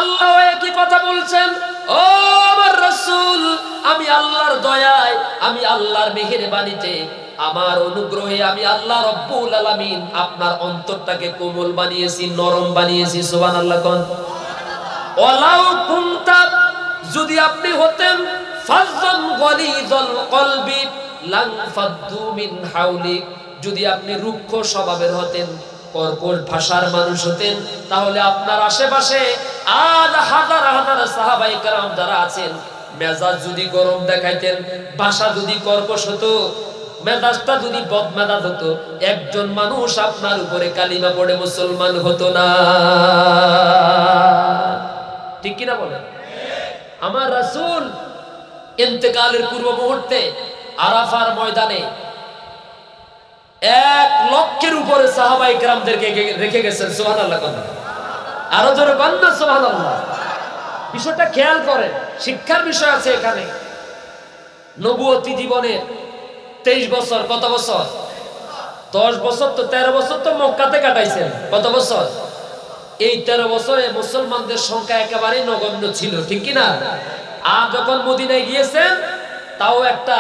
আল্লাহ একই কথা বলছেন, ও আমার রাসূল, আমি আল্লাহর দয়ায়, আমি আল্লাহর মেহেরবানিতে, আমার অনুগ্রহে আমি আল্লাহ রব্বুল আলামিন আপনার অন্তরটাকে কোমল বানিয়েছি, নরম বানিয়েছি। সুবহানাল্লাহ কোন। ওয়ালাউ কুনতা, যদি আপনি হতেন ফাযযান গলিযাল কলবি লান ফাদ্দু মিন হাওলি, যদি আপনি রুক্ষ স্বভাবের হতেন, কর্কশ ভাষার মানুষ হতেন, তাহলে আপনার আশেপাশে আজ হাজার হাজার সাহাবায়ে কেরাম যারা আছেন, মেজাজ যদি গরম দেখাইতেন, ভাষা যদি কর্কশ হতো, মেজাজটা যদি বদমেজাজ হতো, একজন মানুষ আপনার উপরে কালিমা পড়ে মুসলমান হতো না। ঠিক কিনা বলেন? আমার রাসূল ইন্তেকালের পূর্ব মুহূর্তে আরাফার ময়দানে 1 লক্ষের উপরে সাহাবায়ে কেরামদেরকে রেখে গেছেন। সুবহানাল্লাহ। আরো জোরে বলেন সুবহানাল্লাহ। বিষয়টা খেয়াল করেন, শিক্ষার বিষয় আছে এখানে। নবুয়তি জীবনে 23 বছর, কত বছর? 10 বছর তো 13 বছর তো মক্কাতে কাটাইছেন। কত বছর? এই 13 বছরে মুসলমানদের সংখ্যা একেবারে নগণ্য ছিল, ঠিক কি না? আর যখন মদিনায় গিয়েছেন, তাও একটা,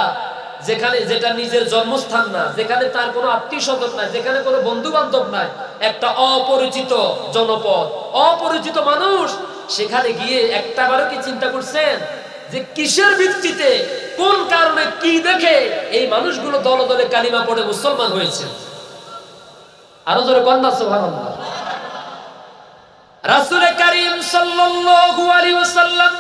যেখানে, যেটা নিজের জন্মস্থান না, যেখানে তার কোনো আত্মীয়স্বজন নাই, যেখানে কোনো বন্ধু বান্ধব নাই, একটা অপরিচিত জনপদ, অপরিচিত মানুষ, সেখানে গিয়ে একটাবারও কি চিন্তা করছেন যে কিসের ভিত্তিতে, কোন কারণে, কি দেখে এই মানুষগুলো দলে দলে কালিমা পড়ে মুসলমান হয়েছে? আরো জোরে কন্যা সুবহানাল্লাহ। রাসূল কারীম সাল্লাল্লাহু আলাইহি ওয়াসাল্লাম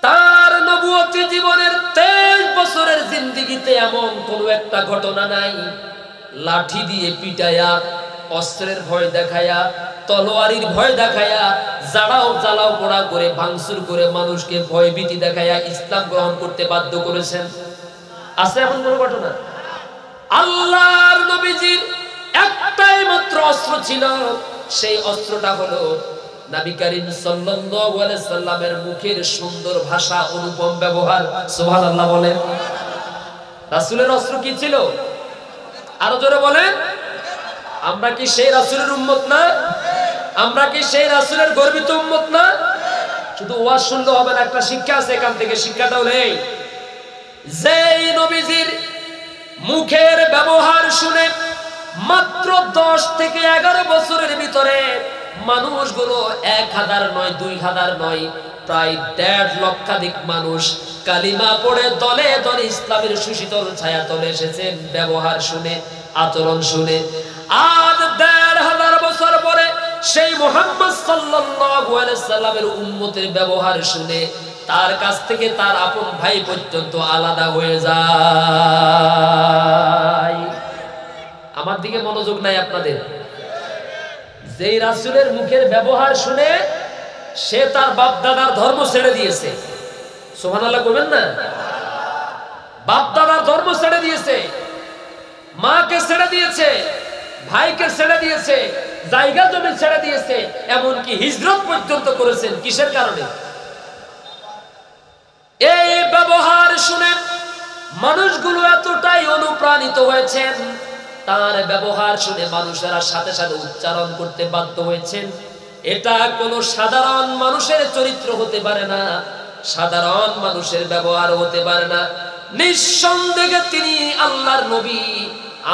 তার নবুয়তি জীবনের 23 বছরের জিন্দেগিতে এমন কোন একটা ঘটনা নাই লাঠি দিয়ে পিটায়া, অস্ত্রের ভয় দেখায়া, তলোয়ারির ভয় দেখায়া, জ্বালাও পোড়া করে, ভাঙচুর করে মানুষকে ভয় ভীতি দেখায়া ইসলাম গ্রহণ করতে বাধ্য করেছেন। আছে এমন কোন ঘটনা? আল্লাহর নবীজির একটাই মাত্র অস্ত্র ছিল, সেই অস্ত্রটা হলো নবী করিম সাল্লাল্লাহু আলাইহি সাল্লামের মুখের সুন্দর ভাষা, অনুপম ব্যবহার। সুবহানাল্লাহ বলেন। রাসূলের অস্ত্র কি ছিল? আরো জোরে বলেন। আমরা কি সেই রাসূলের উম্মত না? আমরা কি সেই রাসূলের গর্বিত উম্মত না? শুধু ওয়াজ শুনলে হবে না, একটা শিক্ষা আছে এখান থেকে। শিক্ষাটা হলো এই, যেই নবীজির মুখের ব্যবহার শুনে মাত্র 10 থেকে 11 বছরের ভিতরে মানুষগুলো 1000 নয়, 2000 নয়, প্রায় 1.5 লক্ষাধিক মানুষ কালিমা পড়ে দলে দলে ইসলামের সুশীতল ছায়া তলে এসেছেন, ব্যবহার শুনে, আচরণ শুনে। আজ 1500 বছর পরে সেই মুহাম্মদ সাল্লাল্লাহু আলাইহি সাল্লামের উম্মতের ব্যবহার শুনে তার কাছ থেকে তার আপন ভাই পর্যন্ত আলাদা হয়ে যায়। আমার দিকে মনোযোগ নাই আপনাদের? যেই রাসূলের মুখের ব্যবহার শুনে সে তার বাপ দাদার ধর্ম ছেড়ে দিয়েছে। সুবহানাল্লাহ বলবেন না? বাপ দাদার ধর্ম ছেড়ে দিয়েছে, মাকে ছেড়ে দিয়েছে, ভাইকে ছেড়ে দিয়েছে, জায়গা জমি ছেড়ে দিয়েছে, এমনকি হিজরত পর্যন্ত করেছেন। কিসের কারণে? এই ব্যবহার শুনে মানুষগুলো এতটাই অনুপ্রাণিত হয়েছেন, তার ব্যবহার শুনে মানুষেরা সাথে সাথে উচ্চারণ করতে বাধ্য হয়েছেন, এটা কোনো সাধারণ মানুষের চরিত্র হতে পারে না, সাধারণ মানুষের ব্যবহার হতে পারে না। নিঃসন্দেহে তিনি আল্লাহর নবী,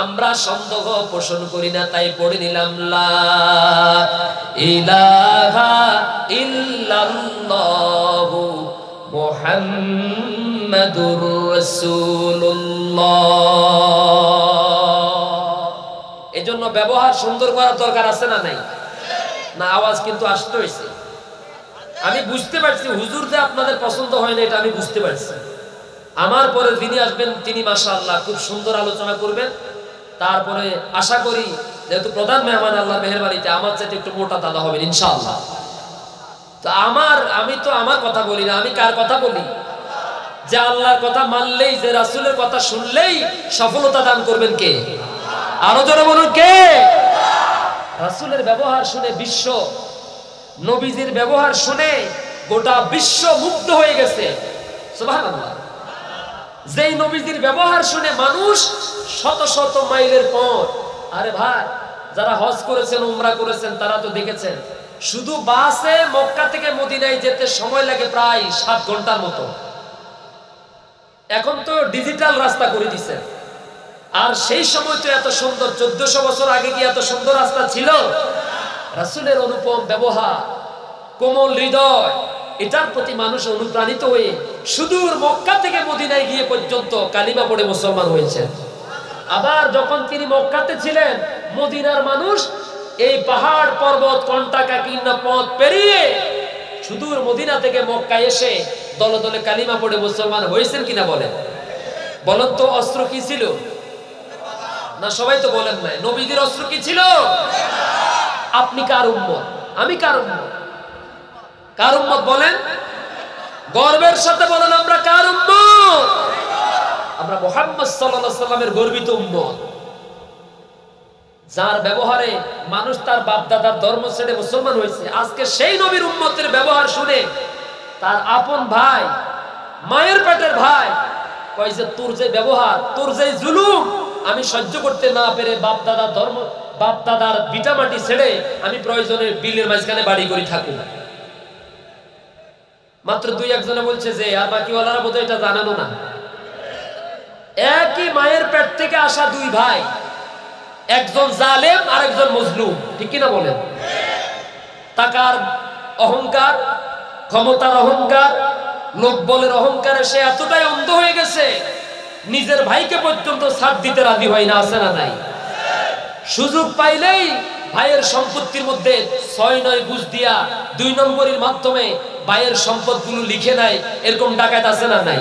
আমরা সন্দেহ পোষণ করি না, তাই পড়ে নিলাম লা ইলাহা ইল্লাল্লাহু মুহাম্মাদুর রাসূলুল্লাহ। এজন্য ব্যবহার সুন্দর করার দরকার আছে না নাই? না, আওয়াজ কিন্তু আসতে হয়েছে। আমি বুঝতে পারছি হুজুর যে আপনাদের পছন্দ হয় না, এটা আমি বুঝতে পারছি। আমার পরে যিনি আসবেন তিনি মাশাআল্লাহ খুব সুন্দর আলোচনা করবেন। তারপরে আশা করি যেহেতু প্রধান মেহমান আল্লাহর মেহেরবানিতে আমার চাইতে একটু মোটা তাজা হবেন ইনশাআল্লাহ। তো আমি তো আমার কথা বলি না, আমি কার কথা বলি? যে আল্লাহর কথা মানলেই, যে রাসূলের কথা শুনলেই সফলতা দান করবেন কে? আরো জোরে বলুন কে? রাসূলের ব্যবহার শুনে বিশ্ব, নবীজির ব্যবহার শুনে গোটা বিশ্ব মুগ্ধ হয়ে গেছে। সুবহানাল্লাহ। যেই নবীজির ব্যবহার শুনে মানুষ শত শত মাইলের পর, আরে ভাই যারা হজ করেছেন, উমরা করেছেন, তারা তো দেখেছেন শুধু বাসে মক্কা থেকে মদিনায় যেতে সময় লাগে প্রায় 7 ঘন্টার মতো। এখন তো ডিজিটাল রাস্তা করে দিছে, আর সেই সময় তো এত সুন্দর, 1400 বছর আগে কি এত সুন্দর রাস্তা ছিল? রাসূলের অনুপম ব্যবহার, কোমল হৃদয়, এটার প্রতি মানুষ অনুপ্রাণিত হয়ে সুদূর মক্কা থেকে মদিনায় গিয়ে পর্যন্ত কালিমা পড়ে মুসলমান হয়েছে। আবার যখন তিনি মক্কাতে ছিলেন, মদিনার মানুষ এই পাহাড় পর্বত কন্টাকা কিন্না পথ পেরিয়ে সুদূর মদিনা থেকে মক্কায় এসে দলে দলে কালিমা পড়ে মুসলমান হয়েছেন কিনা বলেন? বলেন তো, অস্ত্র কি ছিল? না, সবাই তো বলেন নাই। নবীদের অস্ত্র কি ছিল? আপনি কার উম্মত? আমি কার উম্মত? কার উম্মত বলেন? গর্বের সাথে বলেন, আমরা কার উম্মত? আমরা মুহাম্মদ সাল্লাল্লাহু আলাইহি সাল্লামের গর্বিত উম্মত, যার ব্যবহারে মানুষ তার বাপ দাদার ধর্ম ছেড়ে মুসলমান হয়েছে। আজকে সেই নবীর উম্মতের ব্যবহার শুনে তার আপন ভাই, মায়ের পেটের ভাই কয় যে তোর যে ব্যবহার, তোর যে জুলুম আমি সহ্য করতে না পেরে বাপ দাদার ধর্ম, বাপ দাদার ভিটামাটি ছেড়ে আমি প্রয়োজনে বিলের মাঝখানে বাড়ি করে থাকি। মাত্র 2-1 জনে বলছে যে, আর বাকিওয়ালারা বোধহয় এটা জানানো না। একই মায়ের পেট থেকে আসা 2 ভাই, একজন জালেম আর একজন মজলুম, ঠিক কিনা বলেন? টাকার অহংকার, ক্ষমতার অহংকার, লোক বলের অহংকারে সে এতটাই অন্ধ হয়ে গেছে, নিজের ভাইকে পর্যন্ত ছাড় দিতে রাজি হয় না। আছে না নাই? সুযোগ পাইলেই ভাইয়ের সম্পত্তির মধ্যে 6-9 ঘুষ দিয়া 2 নম্বরের মাধ্যমে ভাইয়ের সম্পদগুলো লিখে নেয়। এরকম ডাকাত আছে না নাই?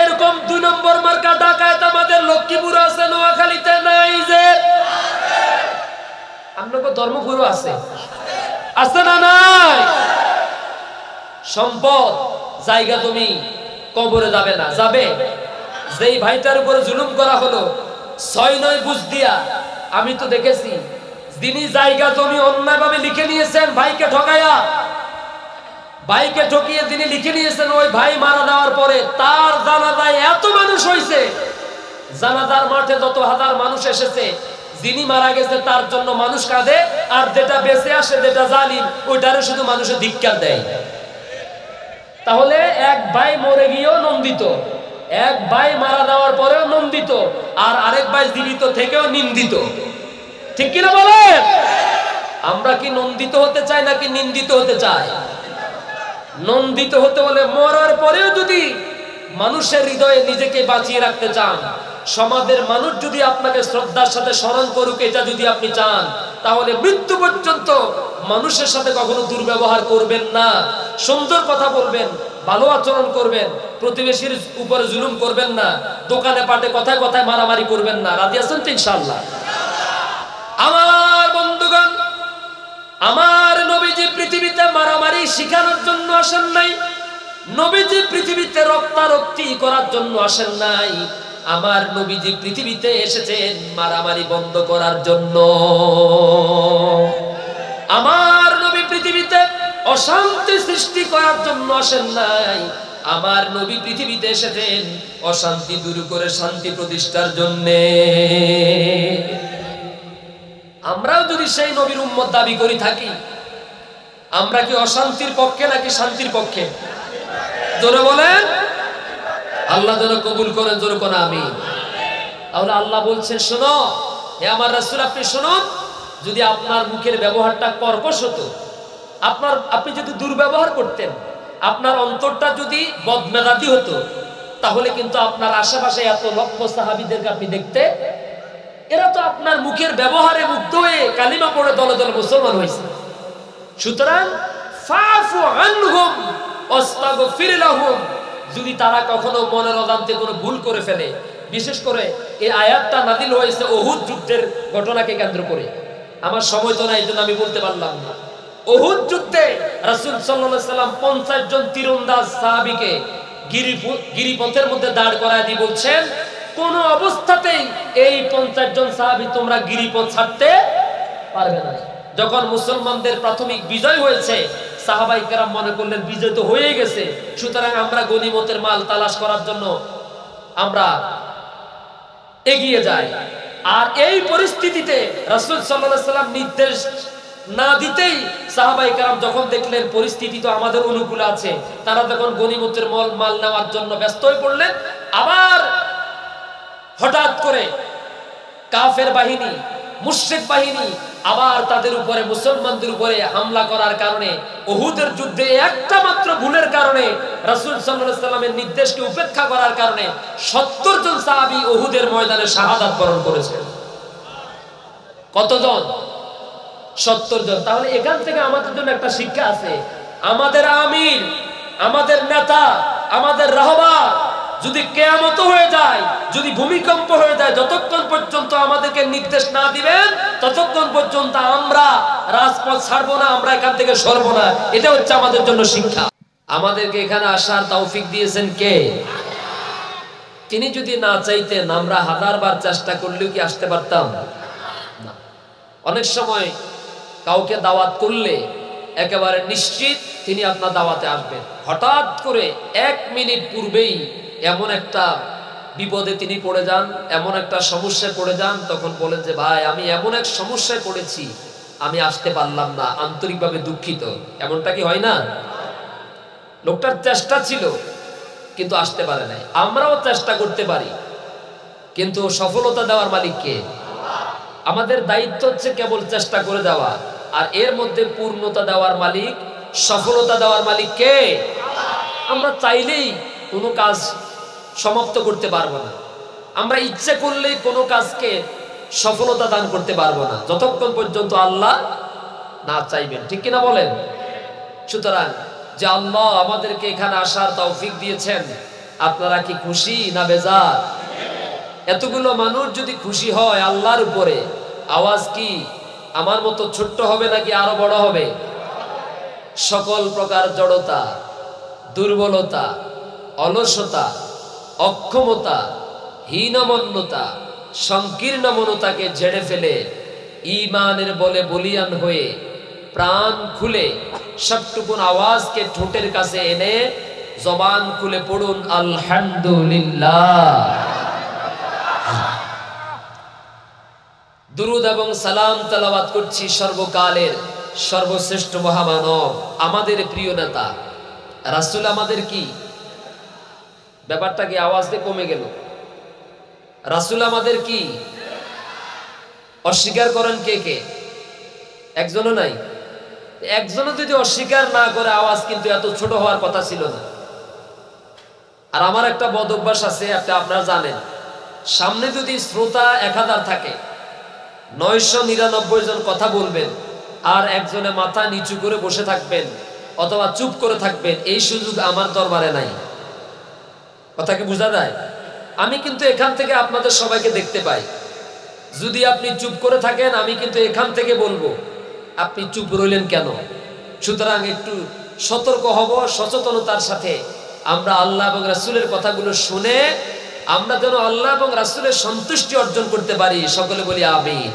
এরকম 2 নম্বর মার্কা ডাকাত আমাদের লক্ষ্মীপুর আছে, নোয়াখালীতে নাই? যে আপনাকে ধর্মপুরও আছে, আছে না নাই? সম্পদ, জায়গা জমি কবরে যাবে না? যাবে। যেই ভাইটার উপরে জুলুম করা হলো 6-9 ঘুষ দিয়া, আমি তো দেখেছি যিনি জায়গা জমি অন্যায়ভাবে লিখে নিয়েছেন ভাইকে ঠকায়া, ভাইকে ঠকিয়ে যিনি লিখে নিয়েছেন, ওই ভাই মারা যাওয়ার পরে তার জানাজায় এত মানুষ হয়েছে, জানাজার মাঠে যত হাজার মানুষ এসেছে, যিনি মারা গেছে তার জন্য মানুষ কাঁদে, আর যেটা বেঁচে আসে, যেটা জালিম, ওইটারে শুধু মানুষের ধিক্কার দেয়। তাহলে এক ভাই মরে গিয়েও নন্দিত, এক ভাই মারা যাওয়ার পরেও নন্দিত, আর আরেক ভাই জীবিত থেকেও নিন্দিত, ঠিক কিনা বলেন? আমরা কি নন্দিত হতে চাই নাকি নিন্দিত হতে চাই? নন্দিত হতে হলে মরার পরেও যদি মানুষের হৃদয়ে নিজেকে বাঁচিয়ে রাখতে চান, সমাজের মানুষ যদি আপনাকে শ্রদ্ধার সাথে স্মরণ করুক, এটা যদি আপনি চান, তাহলে মৃত্যু পর্যন্ত মানুষের সাথে কখনো দুর্ব্যবহার করবেন না। সুন্দর কথা বলবেন, ভালো আচরণ করবেন, প্রতিবেশীর উপরে জুলুম করবেন না, দোকানে পাটে কথায় কথায় মারামারি করবেন না। রাজি আছেন তো ইনশাআল্লাহ? আমার বন্ধুগণ, আমার নবীজি পৃথিবীতে মারামারি শিখানোর জন্য আসেন নাই, নবীজি পৃথিবীতে রক্তারক্তি করার জন্য আসেন নাই। আমার নবীজি পৃথিবীতে এসেছেন মারামারি বন্ধ করার জন্য। আমার নবী পৃথিবীতে অশান্তি সৃষ্টি করার জন্য আসেন নাই। আমার নবী পৃথিবীতে এসেছেন অশান্তি দূর করে শান্তি প্রতিষ্ঠার জন্য। আমরাও যদি সেই নবীর উম্মত দাবি করি থাকি, আমরা কি অশান্তির পক্ষে নাকি শান্তির পক্ষে? জোরে বলেন। আল্লাহ যেন কবুল করেন, জোরে কোন আমিন। তাহলে আল্লাহ বলছেন, শোনো হে আমার রাসূল, আপনি শুনুন, যদি আপনার মুখের ব্যবহারটা কর্কশ হতো, আপনি যদি দুর্ব্যবহার করতেন, আপনার অন্তরটা যদি বদমেজাজি হতো, তাহলে কিন্তু আপনার আশেপাশে এত লক্ষ সাহাবীদেরকে আপনি দেখতে, এরা তো আপনার মুখের ব্যবহারে মুগ্ধ হয়ে কালিমা পড়ে দলে দলে মুসলমান হয়েছে। সুতরাং ফাফু আনহুম ওয়াস্তাগফির লাহুম, যদি তারা কখনো মনের অজান্তে কোনো ভুল করে ফেলে, বিশেষ করে এই আয়াতটা নাযিল হয়েছে উহুদ যুদ্ধের ঘটনাকে কেন্দ্র করে। আমার সময় তো নাই, এই জন্য আমি বলতে পারলাম না। উহুদ যুদ্ধে রাসূল সাল্লাল্লাহু আলাইহি সাল্লাম 50 জন তীরন্দাজ সাহাবীকে গিরিপথের মধ্যে দাঁড় করায় দিয়ে বলছেন, কোন অবস্থাতেই এই 50 জন সাহাবী তোমরা গিরিপথ ছাড়তে পারবে না। যখন মুসলমানদের প্রাথমিক বিজয় হয়েছে, সাহাবায়ে কেরাম মনে করলেন বিজয় তো হয়ে গেছে, সুতরাং আমরা গনিমতের মাল তালাশ করার জন্য আমরা এগিয়ে যাই। আর এই পরিস্থিতিতে রাসূল সাল্লাল্লাহু আলাইহি সাল্লাম নির্দেশ না দিতেই সাহাবায়ে কেরাম যখন দেখলেন পরিস্থিতি তো আমাদের অনুকূলে আছে, তারা তখন গনিমতের মাল নেওয়ার জন্য ব্যস্ত হয়ে পড়লেন। আবার হঠাৎ করে কাফের বাহিনী, মুশরিক বাহিনী আবার তাদের উপরে, মুসলমানদের উপরে হামলা করার কারণে, উহুদের যুদ্ধে একটা মাত্র ভুলের কারণে, রাসূল সাল্লাল্লাহু আলাইহি ওয়াসাল্লামের নির্দেশকে উপেক্ষা করার কারণে 70 জন সাহাবী উহুদের ময়দানে শাহাদাত বরণ করেছেন। কতজন? 70 জন। তাহলে এখান থেকে আমাদের জন্য একটা শিক্ষা আছে। আমাদের আমির, আমাদের নেতা, আমাদের রাহবার যদি কিয়ামত হয়ে যায়, যদি ভূমিকম্প হয়ে যায়, যতক্ষণ পর্যন্ত আমাদেরকে নির্দেশ না দিবেন ততক্ষণ পর্যন্ত আমরা রাজপথ ছাড়বো না, আমরা এখান থেকে সরবো না। এটা হচ্ছে আমাদের জন্য শিক্ষা। আমাদেরকে এখানে আসার তৌফিক দিয়েছেন কে? তিনি যদি না চাইতেন আমরা হাজারবার চেষ্টা করলেও কি আসতে পারতাম না। অনেক সময় কাউকে দাওয়াত করলে একেবারে নিশ্চিত তিনি আপনার দাওয়াতে আসবেন। হঠাৎ করে 1 মিনিট পূর্বেই এমন একটা বিপদে তিনি পড়ে যান, এমন একটা সমস্যায় পড়ে যান, তখন বলেন যে ভাই আমি এমন এক সমস্যায় পড়েছি, আমি আসতে পারলাম না, আন্তরিকভাবে দুঃখিত। এমনটা কি হয় না? লোকটার চেষ্টা ছিল কিন্তু আসতে পারে নাই। আমরাও চেষ্টা করতে পারি কিন্তু সফলতা দেওয়ার মালিক কে? আমাদের দায়িত্ব হচ্ছে কেবল চেষ্টা করে দেওয়া, আর এর মধ্যে পূর্ণতা দেওয়ার মালিক, সফলতা দেওয়ার মালিক কে? আমরা চাইলেই কোনো কাজ সমাপ্ত করতে পারবো না, আমরা ইচ্ছে করলেই কোনো কাজকে সফলতা দান করতে পারবো না যতক্ষণ পর্যন্ত আল্লাহ না চাইবেন। ঠিক কিনা বলেন? সুতরাং যে আল্লাহ আমাদেরকে এখানে আসার তৌফিক দিয়েছেন, আপনারা কি খুশি না বেজার? এতগুলো মানুষ যদি খুশি হয় আল্লাহর উপরে, আওয়াজ কি আমার মতো ছোট্ট হবে নাকি আরো বড় হবে? সকল প্রকার জড়তা, দুর্বলতা, অলসতা, অক্ষমতা, হীনমন্যতা, সংকীর্ণ মনতাকে ঝেড়ে ফেলে ঈমানের বলে বলিয়ান হয়ে প্রাণ খুলে সবটুকুন আওয়াজকে ঠোঁটের কাছে এনে জবান খুলে পড়ুন আলহামদুলিল্লাহ। দুরুদ এবং সালাম তেলাওয়াত করছি সর্বকালের সর্বশ্রেষ্ঠ মহামানব, আমাদের প্রিয় নেতা রাসূল। আমাদের কি ব্যাপারটা কি আওয়াজ দিয়ে কমে গেল? রাসূল আমাদের কি? অস্বীকার করেন কে কে? একজনও নাই। একজনও যদি অস্বীকার না করে, আওয়াজ কিন্তু এত ছোট হওয়ার কথা ছিল না। আর আমার একটা বদ অভ্যাস আছে, একটা আপনারা জানেন, সামনে যদি শ্রোতা 1000 থাকে, 999 জন কথা বলবেন আর একজনে মাথা নিচু করে বসে থাকবেন অথবা চুপ করে থাকবেন, এই সুযোগ আমার দরবারে নাই। কথা কি বোঝা যায়? আমি কিন্তু এখান থেকে আপনাদের সবাইকে দেখতে পাই। যদি আপনি চুপ করে থাকেন আমি কিন্তু এখান থেকে বলবো আপনি চুপ রইলেন কেন? সুতরাং একটু সতর্ক হব, সচেতনতার সাথে আমরা আল্লাহ এবং রাসূলের কথাগুলো শুনে আমরা যেন আল্লাহ এবং রাসূলের সন্তুষ্টি অর্জন করতে পারি। সকলে বলি আমিন।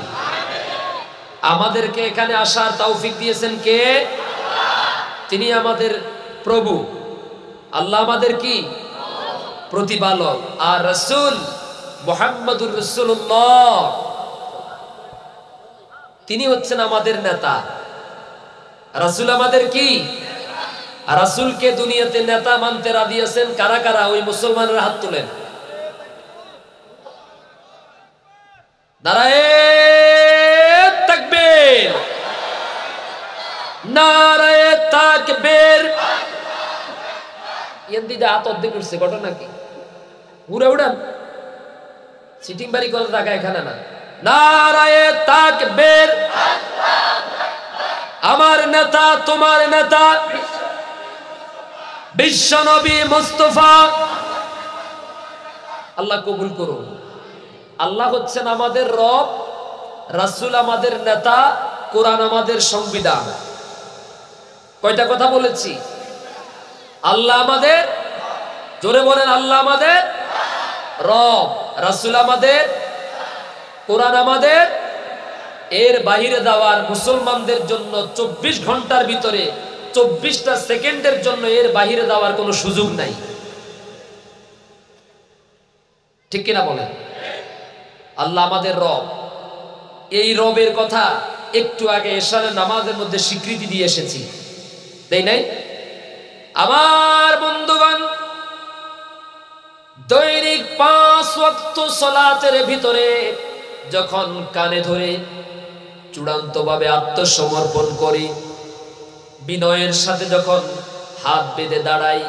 আমাদেরকে এখানে আসার তৌফিক দিয়েছেন কে? তিনি আমাদের প্রভু। আল্লাহ আমাদের কি? প্রতিপালক। আর রাসূল মুহাম্মদুর রাসূলুল্লাহ তিনি হচ্ছেন আমাদের নেতা। রাসূল আমাদের কি? আর রাসূলকে দুনিয়াতে নেতা মানতে রাজি আছেন কারা কারা? ওই মুসলমানের হাত তুলেন। নারায়ে তাকবীর, নারায়ে তাকবীর। এদিকে হাত অর্ধেক করছে, ঘটনা কি? উড়ে উড়ান, সিটিং বাড়ি করে টাকা এখানে না। নারায়ে তাকবীর। আমার নেতা, তোমার নেতা বিশ্বনবী মুস্তাফা। আল্লাহ কবুল করুন। আল্লাহ হচ্ছেন আমাদের রব, রাসূল আমাদের নেতা, কোরআন আমাদের সংবিধান। কয়টা কথা বলেছি? আল্লাহ আমাদের, জোরে বলেন, আল্লাহ আমাদের রব, রাসূল আমাদের, কোরআন আমাদের। এর বাহিরে যাওয়ার মুসলমানদের জন্য 24 ঘন্টার ভিতরে 24টা সেকেন্ডের জন্য এর বাহিরে যাওয়ার কোনো সুযোগ নাই। ঠিক কিনা বলেন? আল্লাহ আমাদের রব। এই রবের কথা, একটু আগে এশারের নামাজের মধ্যে স্বীকৃতি দিয়ে এসেছি, তাই নাই? আমার বন্ধুগণ, দৈনিক 5 ওয়াক্ত সালাতের ভিতরে যখন কানে ধরে চূড়ান্তভাবে আত্মসমর্পণ করি, বিনয়ের সাথে যখন হাত বেঁধে দাঁড়াই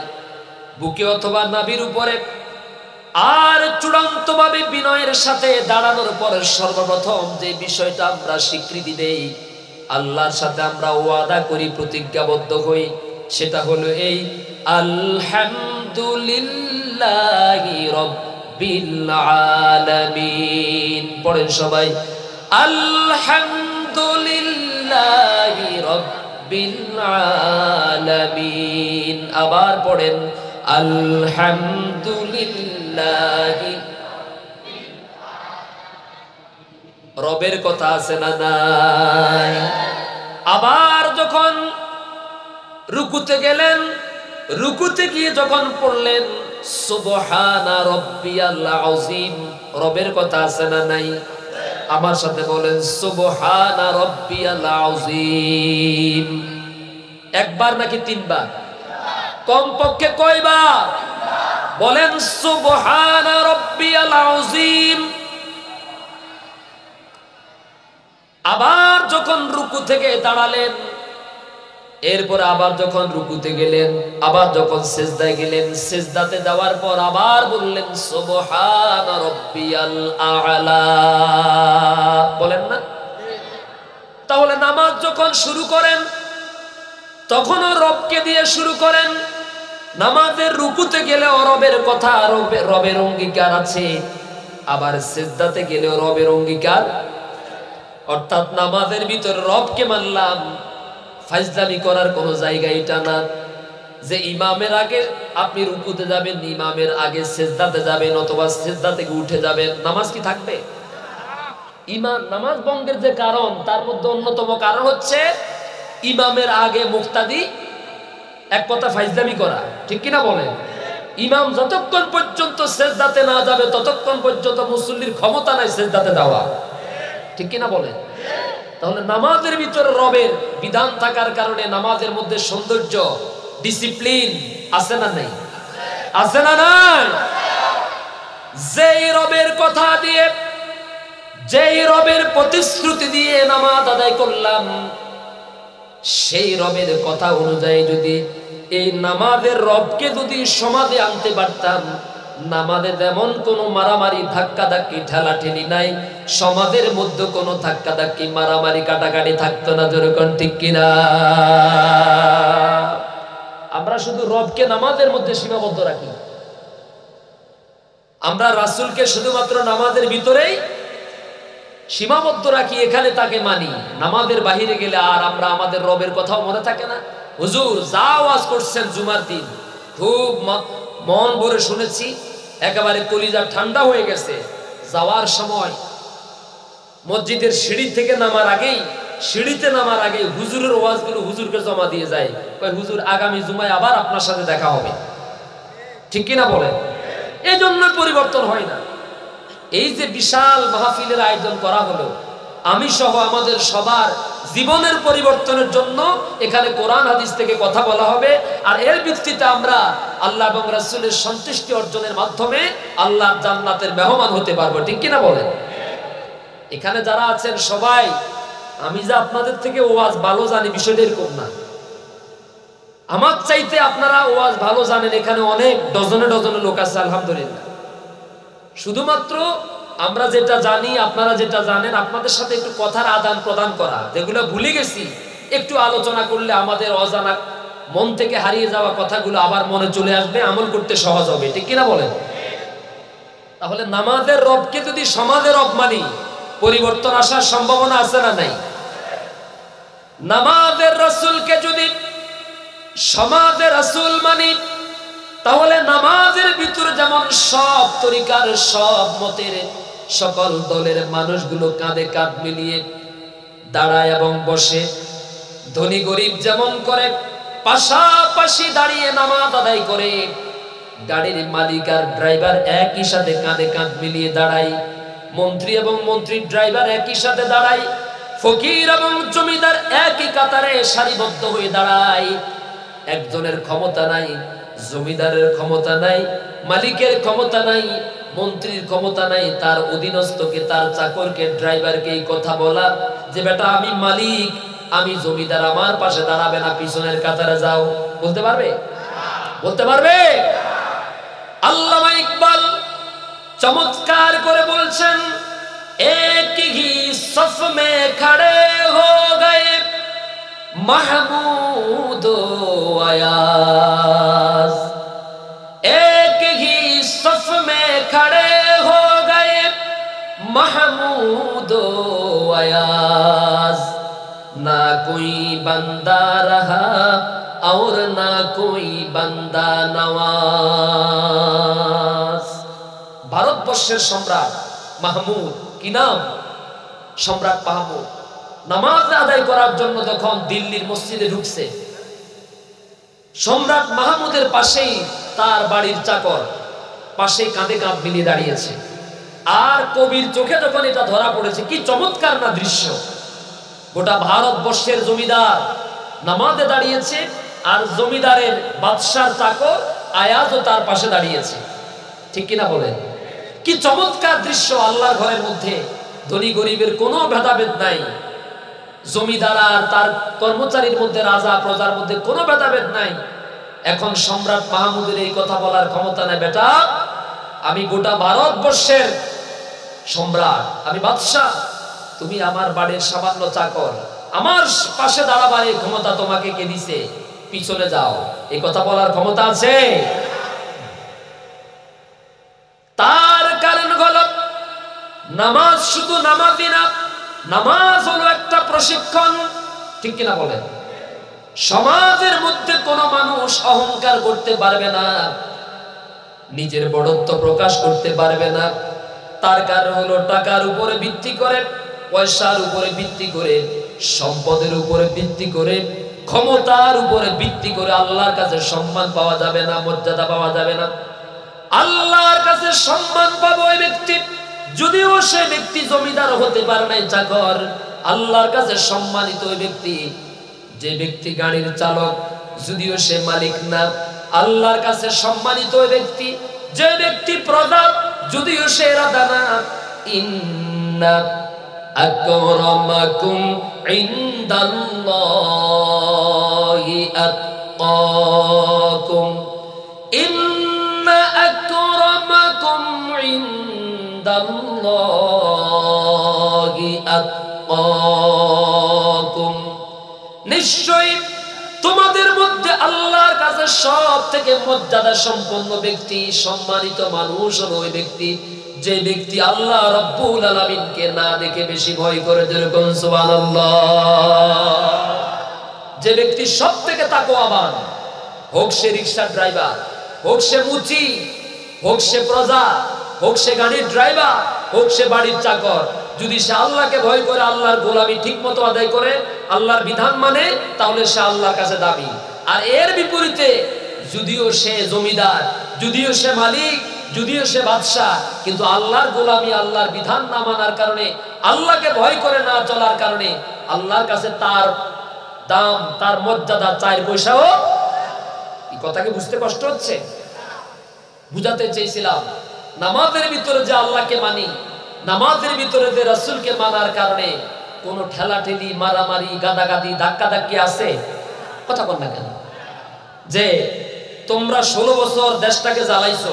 বুকে অথবা নাভির উপরে, আর চূড়ান্তভাবে বিনয়ের সাথে দাঁড়ানোর পরে সর্বপ্রথম যে বিষয়টা আমরা স্বীকৃতি দেই, আল্লাহর সাথে আমরা ওয়াদা করি, প্রতিজ্ঞাবদ্ধ হই, সেটা হলো এই আলহামদুলিল্লাহি রাব্বিল আলামিন। পড়েন সবাই, আলহামদুলিল্লাহি রাব্বিল আলামিন। আবার পড়েন, আলহামদুলিল্লাহি। রবের কথা আছে না নাই? আবার যখন রুকুতে গেলেন, রুকুতে গিয়ে যখন পড়লেন সুবহানা রাব্বিয়াল আযীম, রবের কথা আছে না নাই? আমার সাথে বলেন, সুবহানা রাব্বিয়াল আযীম। একবার নাকি 3 বার? কমপক্ষে কয়বার? বলেন, সুবহানা রাব্বিয়াল আযীম। আবার যখন রুকু থেকে দাঁড়ালেন, এরপর আবার যখন রুকুতে গেলেন, আবার যখন সিজদায় গেলেন, সিজদাতে যাওয়ার পর আবার বললেন সুবহানা রাব্বিয়াল আ'লা। বলেন না? তাহলে নামাজ যখন শুরু করেন তখনও রবকে দিয়ে শুরু করেন। নামাজের রুকুতে গেলেও রবের কথা, রবের অঙ্গীকার আছে, আবার সিজদাতে গেলেও রবের অঙ্গীকার। অর্থাৎ নামাজের ভিতর রবকে মানলাম, ফাজলামি করার কোনো জায়গা এটা না যে ইমামের আগে আপনি রুকুতে যাবেন, ইমামের আগে সিজদাতে যাবেন, অথবা সিজদা থেকে উঠে যাবেন। নামাজ কি থাকবে? ইমাম নামাজ ভঙ্গের যে কারণ, তার মধ্যে অন্যতম কারণ হচ্ছে ইমামের আগে মুক্তাদি এক কথা ফাজলামি করা, ঠিক কিনা বলেন? ইমাম যতক্ষণ পর্যন্ত সিজদাতে না যাবে ততক্ষণ পর্যন্ত মুসল্লির ক্ষমতা নাই সিজদাতে যাওয়া, ঠিক কিনা বলেন? তাহলে নামাজের ভিতরে রবের বিধান থাকার কারণে নামাজের মধ্যে সৌন্দর্য, ডিসিপ্লিন আছে না নাই? আছে না নাই? যেই রবের কথা দিয়ে, যেই রবের প্রতিশ্রুতি দিয়ে নামাজ আদায় করলাম, সেই রবের কথা অনুযায়ী যদি এই নামাজের রবকে যদি সমাজে আনতে পারতাম, নামাজে যেমন কোনো মারামারি, ধাক্কাধাক্কি, ঠেলাঠেলি নাই, সমাজের মধ্যে কোনো ধাক্কাধাক্কি, মারামারি, কাটাকাটি থাকতো না। যেরকম ঠিক কিনা? আমরা শুধু রবকে নামাজের মধ্যে সীমাবদ্ধ রাখি, আমরা রাসূলকে শুধুমাত্র নামাজের ভিতরেই সীমাবদ্ধ রাখি, এখানে তাকে মানি। নামাজের বাহিরে গেলে আর আমরা আমাদের রবের কথাও মনে থাকে না। হুজুর যা ওয়াজ করছেন জুমার দিন, খুব মন ভরে শুনেছি, একেবারে কলিজা ঠান্ডা হয়ে গেছে। যাওয়ার সময় মসজিদের সিঁড়ি থেকে নামার আগেই, সিঁড়িতে নামার আগে হুজুরের ওয়াজগুলো হুজুরকে জমা দিয়ে যায়, কয় হুজুর আগামী জুমায় আবার আপনার সাথে দেখা হবে, ঠিক কিনা বলেন? এই জন্য পরিবর্তন হয় না। এই যে বিশাল মাহফিলের আয়োজন করা হলো, আমি সহ আমাদের সবার জীবনের পরিবর্তনের জন্য এখানে কোরআন হাদিস থেকে কথা বলা হবে, আর এর ভিত্তিতে আমরা আল্লাহ এবং রাসূলের সন্তুষ্টি অর্জনের মাধ্যমে আল্লাহর জান্নাতের মেহমান হতে পারবো, ঠিক কিনা বলেন? এখানে যারা আছেন সবাই, আমি যে আপনাদের থেকে ওয়াজ ভালো জানি বিষয়টা এরকম না। আমার চাইতে আপনারা ওয়াজ ভালো জানেন এখানে অনেক ডজনে ডজনে লোক আছে, আলহামদুলিল্লাহ। শুধুমাত্র আমরা যেটা জানি, আপনারা যেটা জানেন, আপনাদের সাথে একটু কথার আদান প্রদান করা, যেগুলো ভুলে গেছি একটু আলোচনা করলে আমাদের অজানা মন থেকে হারিয়ে যাওয়া কথাগুলো আবার মনে চলে আসবে, আমল করতে সহজ হবে, ঠিক কিনা বলেন? তাহলে নামাজের রবকে যদি সমাজের রব মানি, পরিবর্তন আসার সম্ভাবনা আছে না নাই? নামাজের রাসূলকে যদি সমাজের রাসূল মানি, তাহলে নামাজের ভিতরে যেমন সব তরিকার, সব মতের, সকল দলের মানুষগুলো কাঁধে কাঁধ মিলিয়ে দাঁড়ায় এবং বসে, ধনী গরিব যেমন করে পাশাপাশি দাঁড়িয়ে নামাজ আদায় করে, গাড়ির মালিক আর ড্রাইভার একই সাথে কাঁধে কাঁধ মিলিয়ে দাঁড়ায়, মন্ত্রী এবং মন্ত্রীর ড্রাইভার একই সাথে দাঁড়ায়, ফকির এবং জমিদার একই কাতারে সারিবদ্ধ হয়ে দাঁড়ায়। একজনের ক্ষমতা নাই, জমিদারের ক্ষমতা নাই, মালিকের ক্ষমতা নাই, মন্ত্রীর ক্ষমতা নাই, তার অধীনস্থকে, তার চাকরকে, ড্রাইভারকে এই কথা বলা যে বেটা আমি মালিক, আমি জমিদার, আমার পাশে দাঁড়াবে না, পিছনের কাতারে যাও। বলতে পারবে? বলতে পারবে? আল্লামা ইকবাল চমৎকার করে বলছেন, एक ही सफ में खड़े हो गए महमूद अयाज, एक ही सफ में खड़े हो गए महमूद अयाज, ना कोई बंदा रहा और ना कोई बंदा नवाज। ভারতবর্ষের সম্রাট মাহমুদ, কি নাম? সম্রাট মাহমুদ নামাজ আদায় করার জন্য যখন দিল্লির মসজিদে ঢুকছে, সম্রাট মাহমুদের পাশেই তার বাড়ির চাকর পাশে কাঁধে কাঁধ মিলিয়ে দাঁড়িয়েছে। আর কবির চোখে যখন এটা ধরা পড়েছে, কি চমৎকার না দৃশ্য! গোটা ভারতবর্ষের জমিদার নামাজে দাঁড়িয়েছে, আর জমিদারের বাদশার চাকর আয়াজও তার পাশে দাঁড়িয়েছে। ঠিক কিনা বলেন? কি চমৎকার দৃশ্য! আল্লাহর ঘরের মধ্যে ধনী গরিবের কোনো ভেদাভেদ নাই, জমিদার আর তার কর্মচারীর মধ্যে, রাজা প্রজার মধ্যে কোনো ভেদাভেদ নাই। এখন সম্রাট মাহমুদের এই কথা বলার ক্ষমতা নেই, বেটা আমি গোটা ভারতবর্ষের সম্রাট, আমি বাদশাহ, তুমি আমার বাড়ির সামান্য চাকর, আমার পাশে দাঁড়াবার এই ক্ষমতা তোমাকে কে দিছে? পিছনে যাও। এই কথা বলার ক্ষমতা আছে? তার কারণ হলো নামাজ শুধু নামাজই না, নামাজ হলো একটা প্রশিক্ষণ। ঠিক কিনা বলেন? সমাজের মধ্যে কোনো মানুষ অহংকার করতে পারবে না, নিজের বড়ত্ব প্রকাশ করতে পারবে না। তার কারণ হলো টাকার উপরে ভিত্তি করে, পয়সার উপরে ভিত্তি করে, সম্পদের উপরে ভিত্তি করে, ক্ষমতার উপরে ভিত্তি করে আল্লাহর কাছে সম্মান পাওয়া যাবে না, মর্যাদা পাওয়া যাবে না। আল্লাহর কাছে সম্মান পাবো ওই ব্যক্তি, যদিও সে ব্যক্তি জমিদার হতে পারে নাই, চাকর। আল্লাহর কাছে সম্মানিত ওই ব্যক্তি, যে ব্যক্তি গাড়ির চালক, যদিও সে মালিক না। আল্লাহর কাছে সম্মানিত ওই ব্যক্তি, যে ব্যক্তি প্রজা, যদিও সে রাজা না। ইন্না আকরামাকুম ইনদাল্লাহি আতকাকুম, ইন্না আকরামাকুম ইনদাল্লাহি আতকাকুম, নিশ্চয়ই তোমাদের মধ্যে আল্লাহর কাছে সব থেকে মর্যাদা সম্পন্ন ব্যক্তি, সম্মানিত মানুষ হলো ওই ব্যক্তি, যে ব্যক্তি আল্লাহ রাব্বুল আলামিনকে না দেখে বেশি ভয় করে। যেরকম সুবহানাল্লাহ। যে ব্যক্তি সব থেকে তাকওয়াবান, হোক সে রিকশার ড্রাইভার, হোক সে মুচি, হোক সে প্রজা, হোক সে গাড়ির ড্রাইভার, হোক সে বাড়ির চাকর, যদি সে আল্লাহকে ভয় করে, আল্লাহর গোলামি ঠিক মতো আদায় করে, আল্লাহর বিধান মানে, তাহলে সে আল্লাহর কাছে দাবি। আর এর বিপরীতে যদিও সে জমিদার, যদিও সে মালিক, যদিও সে বাদশাহ, কিন্তু আল্লাহর গোলামি, আল্লাহর বিধান না মানার কারণে, আল্লাহকে ভয় করে না চলার কারণে, আল্লাহর কাছে তার দাম, তার মর্যাদা 4 পয়সাও। এই কথাকে বুঝতে কষ্ট হচ্ছে? বুঝাতে চেয়েছিলাম, নামাজের ভিতরে যে আল্লাহকে মানি, নামাজের ভিতরে যে রাসূলকে মানার কারণে কোনো ঠেলাঠেলি, মারামারি, গাদাগাদি, ধাক্কাধাক্কি আছে? কথা বল না কেন? যে তোমরা 16 বছর দেশটাকে জ্বালাইছো,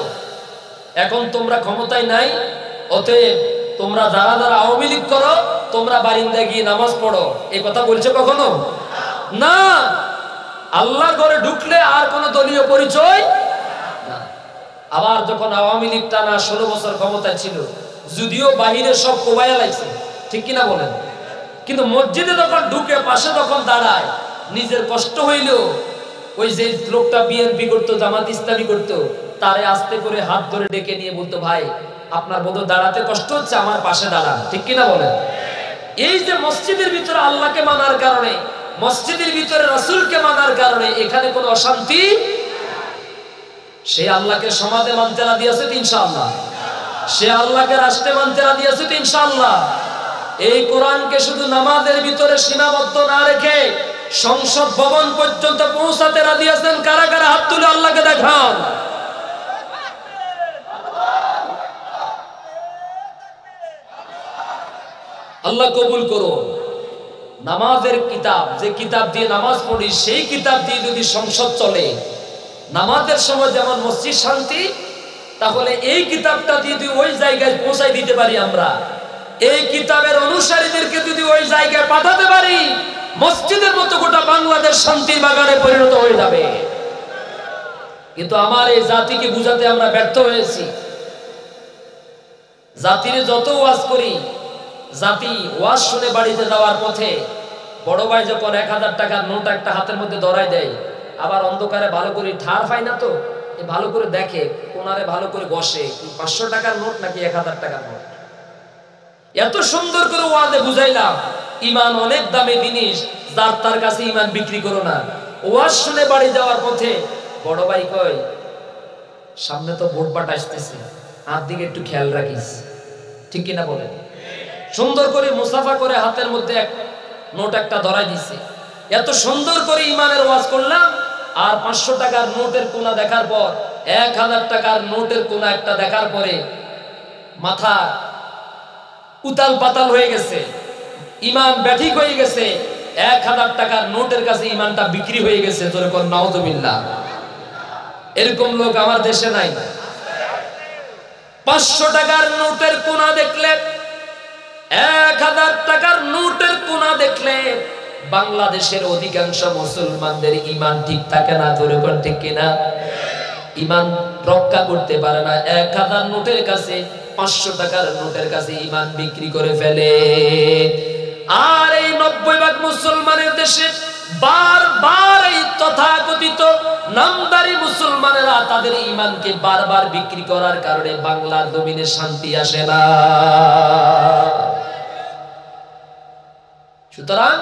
এখন তোমরা ক্ষমতায় নাই, অতএব তোমরা যারা যারা আওয়ামী লীগ করো, তোমরা বারিন্দায় গিয়ে নামাজ পড়ো, এই কথা বলছো কখনো? না। আল্লাহর ঘরে ঢুকলে আর কোনো দলীয় পরিচয় না। আবার যখন আওয়ামী লীগ টানা 16 বছর ক্ষমতায় ছিল, যদিও বাহিরে সব কোবাইয়া লাগছে, ঠিক কিনা বলেন, কিন্তু মসজিদে যখন ঢুকে পাশে যখন দাঁড়ায়, নিজের কষ্ট হইলেও ওই যে লোকটা বিএনপি করতো, জামাত ইসলামী করতো, তারে আস্তে করে হাত ধরে ডেকে নিয়ে বলতো, ভাই আপনার বোধ দাঁড়াতে কষ্ট হচ্ছে, আমার পাশে দাঁড়ান। ঠিক কিনা বলেন? এই যে মসজিদের ভিতরে আল্লাহকে মানার কারণে, মসজিদের ভিতরে রাসূলকে মানার কারণে এখানে কোনো অশান্তি, সে আল্লাহকে সমাজে মানতে রাজি আছে তো ইনশাআল্লাহ, সে আল্লাহকে রাষ্ট্রে মানতে রাজি আছে তো ইনশাআল্লাহ। এই কোরআনকে শুধু নামাজের ভিতরে সীমাবদ্ধ না রেখে সংসদ ভবন পর্যন্ত পৌঁছাতে রাজি আছেন? কারা কারা হাত তুলে আল্লাহকে দেখান। আল্লাহ কবুল করুন। নামাজের কিতাব, যে কিতাব দিয়ে নামাজ পড়ি, সেই কিতাব দিয়ে যদি সংসদ চলে, নামাজের সময় যেমন মসজিদ শান্তি, তাহলে এই কিতাবটা দিয়ে যদি ওই জায়গায় পৌঁছাই দিতে পারি, আমরা এই কিতাবের অনুসারীদেরকে যদি ওই জায়গায় পাঠাতে পারি, মসজিদের মতো গোটা বাংলাদেশ শান্তির বাগানে পরিণত হয়ে যাবে। কিন্তু আমার এই জাতিকে বুঝাতে আমরা ব্যর্থ হয়েছি। জাতির যত ওয়াজ করি, জাতি ওয়াজ শুনে বাড়িতে যাওয়ার পথে বড় ভাই যখন 1000 টাকার নোট একটা হাতের মধ্যে ধরাই দেয়, আবার অন্ধকারে ভালো করে ঠার পায় না, তো ভালো করে দেখে, কোনারে ভালো করে বসে 500 টাকার নোট নাকি 1000 টাকার নোট। এত সুন্দর করে ওয়াজে বুঝাইলাম, ঈমান অনেক দামি জিনিস, যার তার কাছে ঈমান বিক্রি করো না। ওয়াজ শুনে বাড়ি যাওয়ার পথে বড় ভাই কয়, সামনে তো ভোট বাট আসতেছে, হাত দিকে একটু খেয়াল রাখিস, ঠিক কিনা বলেন? সুন্দর করে মুসাফা করে হাতের মধ্যে এক নোট একটা ধরাই দিছে। এত সুন্দর করে ঈমানের ওয়াজ করলাম, আর 500 টাকার নোটের কোনা দেখার পর, 1000 টাকার নোটের কোনা একটা দেখার পরে মাথা উতাল পাতাল হয়ে গেছে, ঈমান ব্যাঠিক হয়ে গেছে। 1000 টাকার নোটের কাছে ঈমানটা বিক্রি হয়ে গেছে। তোরে কোন নাউযুবিল্লাহ। এরকম লোক আমার দেশে নাই। 500 টাকার নোটের কোনা দেখলে, 1000 টাকার নোটের কোনা দেখলে বাংলাদেশের অধিকাংশ মুসলমানদের ঈমান ঠিক থাকে না। তোরে কোন ঠিক কিনা? ঈমান রক্ষা করতে পারে না। 1000 নোটের কাছে, 500 টাকার নোটের কাছে ঈমান বিক্রি করে ফেলে। আর এই 90% মুসলমানের দেশে বারবার এই তথাকথিত নামদারি মুসলমানেরা তাদের ঈমানকে বারবার বিক্রি করার কারণে বাংলার জমিনে শান্তি আসে না। সুতরাং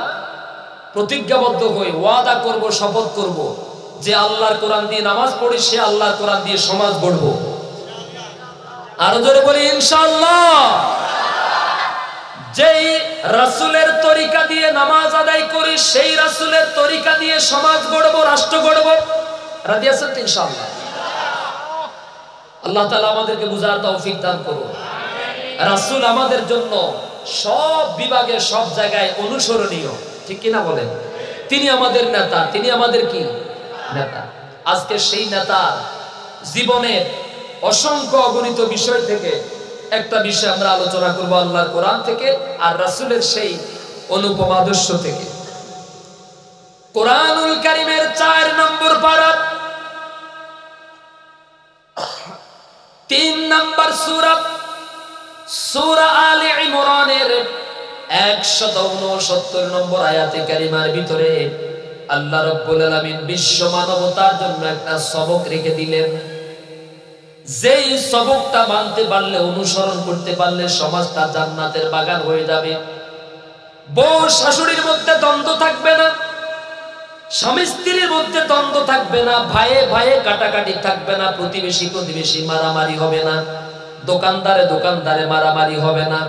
প্রতিজ্ঞাবদ্ধ হয়ে ওয়াদা করব, শপথ করব যে আল্লাহর কোরআন দিয়ে নামাজ পড়ি, সে আল্লাহর কোরআন দিয়ে সমাজ গড়ব। আরো জোরে বলি ইনশাআল্লাহ। যেই রাসূলের তরিকা দিয়ে নামাজ আদায় করি, সেই রাসূলের তরিকা দিয়ে সমাজ গড়ব, রাষ্ট্র গড়ব। রাজি আছেন তো ইনশাআল্লাহ? আল্লাহ তাআলা আমাদেরকে বুঝার তৌফিক দান করুন। রাসূল আমাদের জন্য সব বিভাগে, সব জায়গায় অনুসরণীয়, ঠিক কিনা বলেন? তিনি আমাদের নেতা, তিনি আমাদের কি নেতা। আজকে সেই নেতা জীবনের অসংখ্য অগণিত বিষয় থেকে একটা বিষয় আমরা আলোচনা করব, আল্লাহর কোরআন থেকে আর রাসূলের সেই অনুপম আদর্শ থেকে। কোরআনুল কারীমের 4 নম্বর পারা, 3 নম্বর সূরা, সূরা আলে ইমরানের 169 নম্বর আয়াতে কারিমার ভিতরে আল্লাহ রাব্বুল আলামিন বিশ্ব মানবতার জন্য একটা সবক রেখে দিলেন। যেই সবকটা মানতে পারলে, অনুসরণ করতে পারলে সমাজটা জান্নাতের বাগান হয়ে যাবে। বউ শাশুড়ির মধ্যে দ্বন্দ্ব থাকবে না, স্বামী স্ত্রীর মধ্যে দ্বন্দ্ব থাকবে না, ভাইয়ে ভাইয়ে কাটাকাটি থাকবে না, প্রতিবেশী প্রতিবেশী মারামারি হবে না, দোকানদারে দোকানদারে মারামারি হবে না।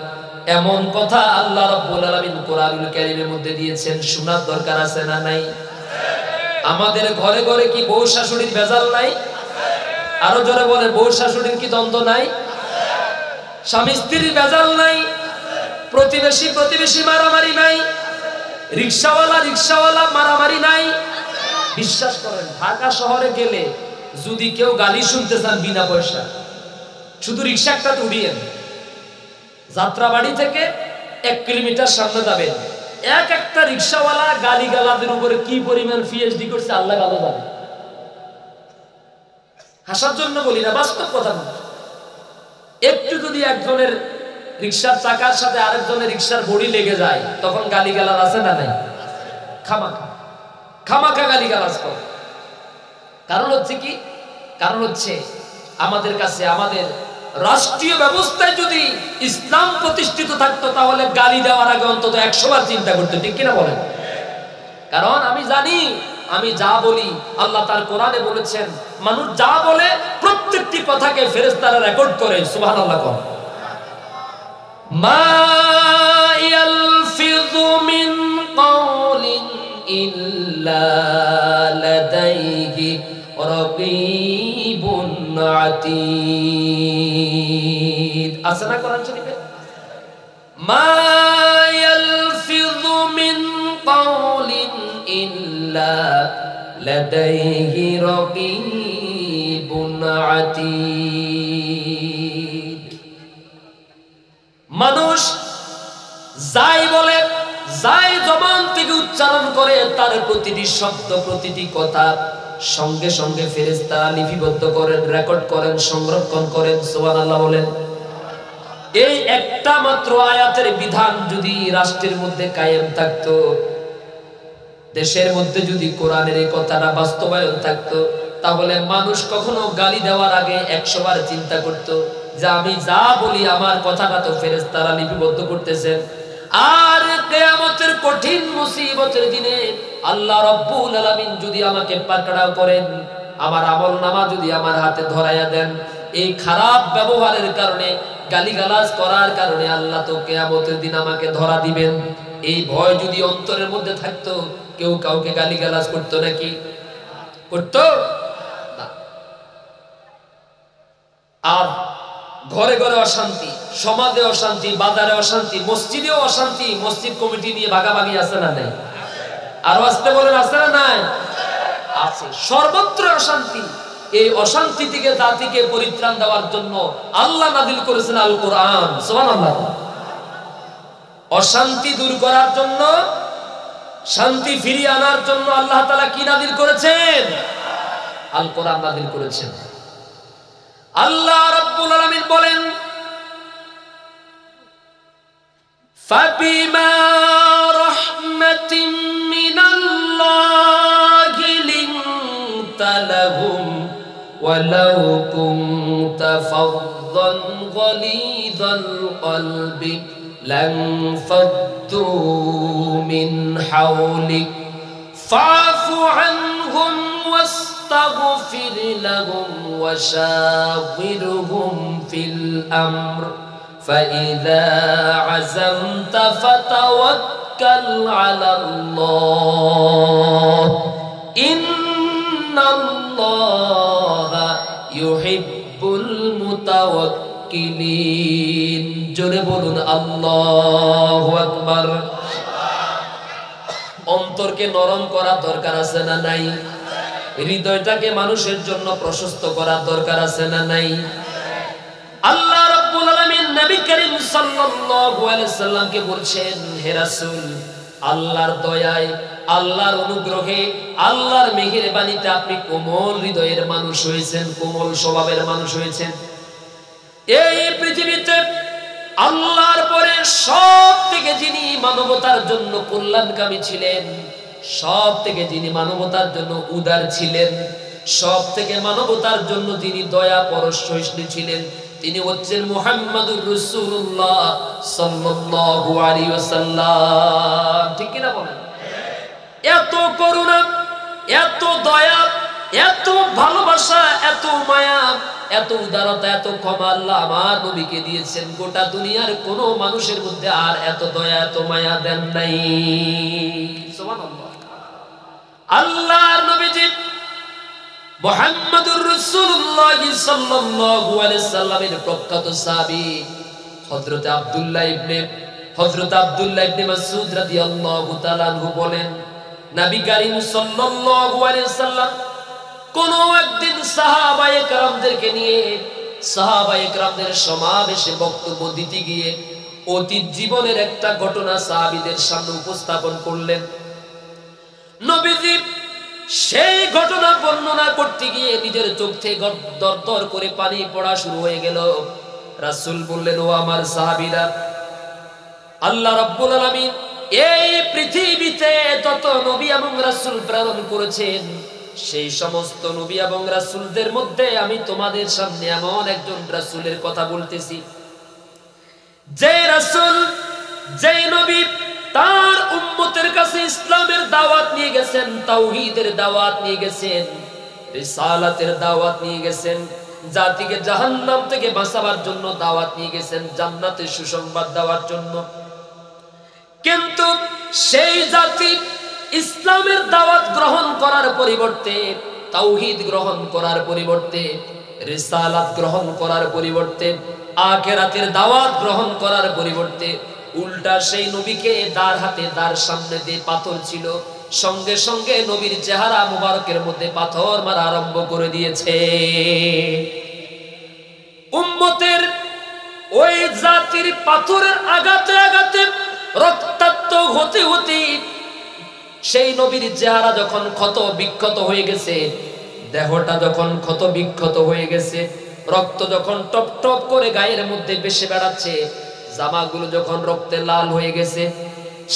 এমন কথা আল্লাহ রাব্বুল আলামিন কোরআনুল কারীমের মধ্যে দিয়েছেন। শোনার দরকার আছে না নাই? আমাদের ঘরে ঘরে কি বউ শাশুড়ির ভেজাল নাই? আরো জোরে বলে, বউ শাশুড়ির কি দ্বন্দ্ব নাই? স্বামী স্ত্রীর ভেজাল নাই? প্রতিবেশী প্রতিবেশী মারামারি নাই? রিকশাওয়ালা রিকশাওয়ালা মারামারি নাই? বিশ্বাস করেন, ঢাকা শহরে গেলে যদি কেউ গালি শুনতে চান বিনা পয়সা, শুধু রিকশা একটা উঠিয়েন, যাত্রাবাড়ি থেকে 1 কিলোমিটার সামনে যাবেন, এক একটা রিকশাওয়ালা গালি গালাদের উপরে কি পরিমাণ পিএইচডি করছে আল্লাহ ভালো জানে। হাসার জন্য বলি না, বাস্তব কথা বলি। একটু যদি একজনের রিকশার চাকার সাথে আরেকজনের রিকশার বডি লেগে যায়, তখন গালি গালাজ আছে না নাই? খামাখা খামাখা গালি গালাজ করে। কারণ হচ্ছে কি? কারণ হচ্ছে আমাদের কাছে, আমাদের রাষ্ট্রীয় ব্যবস্থায় যদি ইসলাম প্রতিষ্ঠিত থাকতো, তাহলে গালি দেওয়ার আগে অন্তত 100 বার চিন্তা করতে, ঠিক কিনা বলেন? কারণ আমি জানি, আমি যা বলি আল্লাহ তার কোরআনে বলেছেন, মানুষ যা বলে প্রত্যেকটি কথাকে ফেরেশতারা রেকর্ড করে। সুবহানাল্লাহ। মা ইয়ালফিযু মিন কাওলিন ইল্লা লাদাইহি রাকীবুন আতীদ। আছে না কোরআন শরীফে? মা ইয়ালফিযু মিন কাওলিন ইল্লা লাদাইহি রাকীবুন আতীদ। মানুষ যাই বলে, যাই জবান থেকে উচ্চারণ করে, তার প্রতিটি শব্দ, প্রতিটি কথা সঙ্গে সঙ্গে ফেরেশতারা লিপিবদ্ধ করেন, রেকর্ড করেন, সংরক্ষণ করেন। সুবহানাল্লাহ বলেন। এই একটা মাত্র আয়াতের বিধান যদি রাষ্ট্রের মধ্যে কায়েম থাকতো, দেশের মধ্যে যদি কোরআনের এই কথাটা বাস্তবায়ন থাকতো, তাহলে মানুষ কখনো গালি দেওয়ার আগে 100 বার চিন্তা করত যে আমি যা বলি আমার কথাটা তো ফেরেশতারা লিপিবদ্ধ করতেছেন। আর কিয়ামতের কঠিন মুসিবতের দিনে আল্লাহ রাব্বুল আলামিন যদি আমাকে পাকড়াও করেন, আমার আমলনামা যদি আমার হাতে ধরাইয়া দেন, এই খারাপ ব্যবহারের কারণে, গালিগালাজ করার কারণে আল্লাহ তো কিয়ামতের দিন আমাকে ধরা দিবেন। এই ভয় যদি অন্তরের মধ্যে থাকতো, কেউ কাউকে গালিগালাজ করতো নাকি? করতো না। আর ঘরে ঘরে অশান্তি, সমাজে অশান্তি, বাজারে অশান্তি, মসজিদেও অশান্তি। মসজিদ কমিটি নিয়ে ভাগাভাগি আছে না নাই? আরো আসতে বলেন, আছে না নাই? আছে। সর্বত্র অশান্তি। এই অশান্তি থেকে জাতিকে পরিত্রাণ দেওয়ার জন্য আল্লাহ নাযিল করেছেন আল কোরআন। সুবহানাল্লাহ। অশান্তি দূর করার জন্য, শান্তি ফিরিয়ে আনার জন্য আল্লাহ তাআলা কি নাযিল করেছেন? আল কোরআন নাযিল করেছেন। আল্লাহ রাব্বুল আলামিন বলেন, ফাবিমা রাহমাতিন মিনাল্লাহি লিনতা লাহুম ওয়ালাউ কুনতা ফাযযান গালিযাল কলবি লানফাদ্দু মিন হাওলিক ফা'ফু আনহুম واستغفر لهم وشاورهم في الأمر فإذا عزمت فتوكل على الله إن الله يحب المتوكلين। জোরে বলুন আল্লাহু আকবার। অন্তরকে নরম করা দরকার আছে না নাই? হৃদয়টাকে মানুষের জন্য প্রশস্ত করার দরকার আছে না নাই? আল্লাহ রাব্বুল আলামিন নবী করিম সাল্লাল্লাহু আলাইহি সাল্লামকে বলছেন, হে রাসূল, আল্লাহর দয়ায়, আল্লাহর অনুগ্রহে, আল্লাহর মেহেরবানিতে আপনি কোমল হৃদয়ের মানুষ হয়েছেন, কোমল স্বভাবের মানুষ হয়েছেন। এই পৃথিবীতে আল্লাহর পরে সব থেকে যিনি মানবতার জন্য কল্যাণকামী ছিলেন, সব থেকে যিনি মানবতার জন্য উদার ছিলেন, সব থেকে মানবতার জন্য যিনি দয়া পরশসহিষ্ণু ছিলেন, তিনি হচ্ছেন মুহাম্মাদুর রাসূলুল্লাহ সাল্লাল্লাহু আলাইহি ওয়াসাল্লাম। ঠিক কি না বলেন? এত করুণা, এত দয়া, এত ভালোবাসা, এত মায়া, এত উদারতা, এত ক্ষমা আল্লাহ আমার নবীকে দিয়েছেন। গোটা দুনিয়ার কোন মানুষের মধ্যে আর এত দয়া, এত মায়া দেন নাই। সুবহানাল্লাহ। আল্লাহর নবীজি মুহাম্মাদুর রাসূলুল্লাহ সাল্লাল্লাহু আলাইহি সাল্লামের প্রখ্যাত সাহাবী হযরত আব্দুল্লাহ ইবনে মাসউদ রাদিয়াল্লাহু তাআলা আনহু বলেন, নবী করিম সাল্লাল্লাহু আলাইহি সাল্লাম কোন একদিন সাহাবায়ে কেরামদেরকে নিয়ে সাহাবায়ে কেরামদের সমাবেশে বক্তব্য দিতে গিয়ে অতীত জীবনের একটা ঘটনা সাহাবীদের সামনে উপস্থাপন করলেন। নবীজি সেই ঘটনা বর্ণনা করতে গিয়ে নিজের চোখ থেকে দরদর করে পানি পড়া শুরু হয়ে গেল। রাসূল বললেন, ও আমার সাহাবীরা, আল্লাহ রাব্বুল আলামিন এই পৃথিবীতে যত নবী এবং রাসূল প্রেরণ করেছেন, সেই সমস্ত নবী এবং রাসূলদের মধ্যে আমি তোমাদের সামনে এমন একজন রাসূলের কথা বলতেছি, যে রাসূল, যে নবী তার উম্মতের কাছে ইসলামের দাওয়াত নিয়ে গেছেন, তাওহীদের দাওয়াত নিয়ে গেছেন, রিসালাতের দাওয়াত নিয়ে গেছেন, জাতিকে জাহান্নাম থেকে বাঁচাবার জন্য দাওয়াত নিয়ে গেছেন, জান্নাতের সুসংবাদ দেওয়ার জন্য। কিন্তু সেই জাতি ইসলামের দাওয়াত গ্রহণ করার পরিবর্তে, তাওহীদ গ্রহণ করার পরিবর্তে, রিসালাত গ্রহণ করার পরিবর্তে, আখিরাতের দাওয়াত গ্রহণ করার পরিবর্তে উল্টা সেই নবীকে দাঁড় হাতে দাঁড় সামনে দিয়ে পাথর ছিল, সঙ্গে সঙ্গে নবীর চেহারা মুবারকের মধ্যে পাথর মারা আরম্ভ করে দিয়েছে। উম্মতের ওই জাতির পাথরের আঘাতে আঘাতে রক্তাক্ত হতে হতে সেই নবীর চেহারা যখন ক্ষত বিক্ষত হয়ে গেছে, দেহটা যখন ক্ষত বিক্ষত হয়ে গেছে, রক্ত যখন টপ টপ করে গায়ের মধ্যে ভেসে বেড়াচ্ছে, জামাগুলো যখন রক্তে লাল হয়ে গেছে,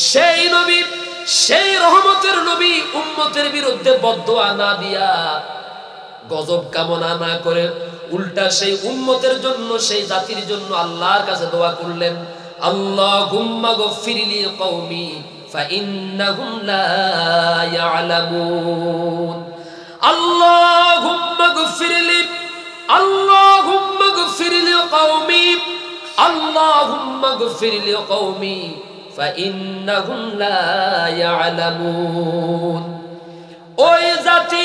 সেই নবী, সেই রহমতের নবী উম্মতের বিরুদ্ধে বদদোয়া না দিয়া, গজব কামনা না করে উল্টা সেই উম্মতের জন্য, সেই জাতির জন্য আল্লাহর কাছে দোয়া করলেন, আল্লাহুম্মা গফির লি কওমি ফাইন্নাহুম লা ইয়ালামুন। আল্লাহুম্মা গফির লি, আল্লাহুম্মা গফির লি কওমি, আল্লাহুম্মা গফির লি কওমি ফাইন্নাহুম লা ইয়ালামুন। ওই জাতি,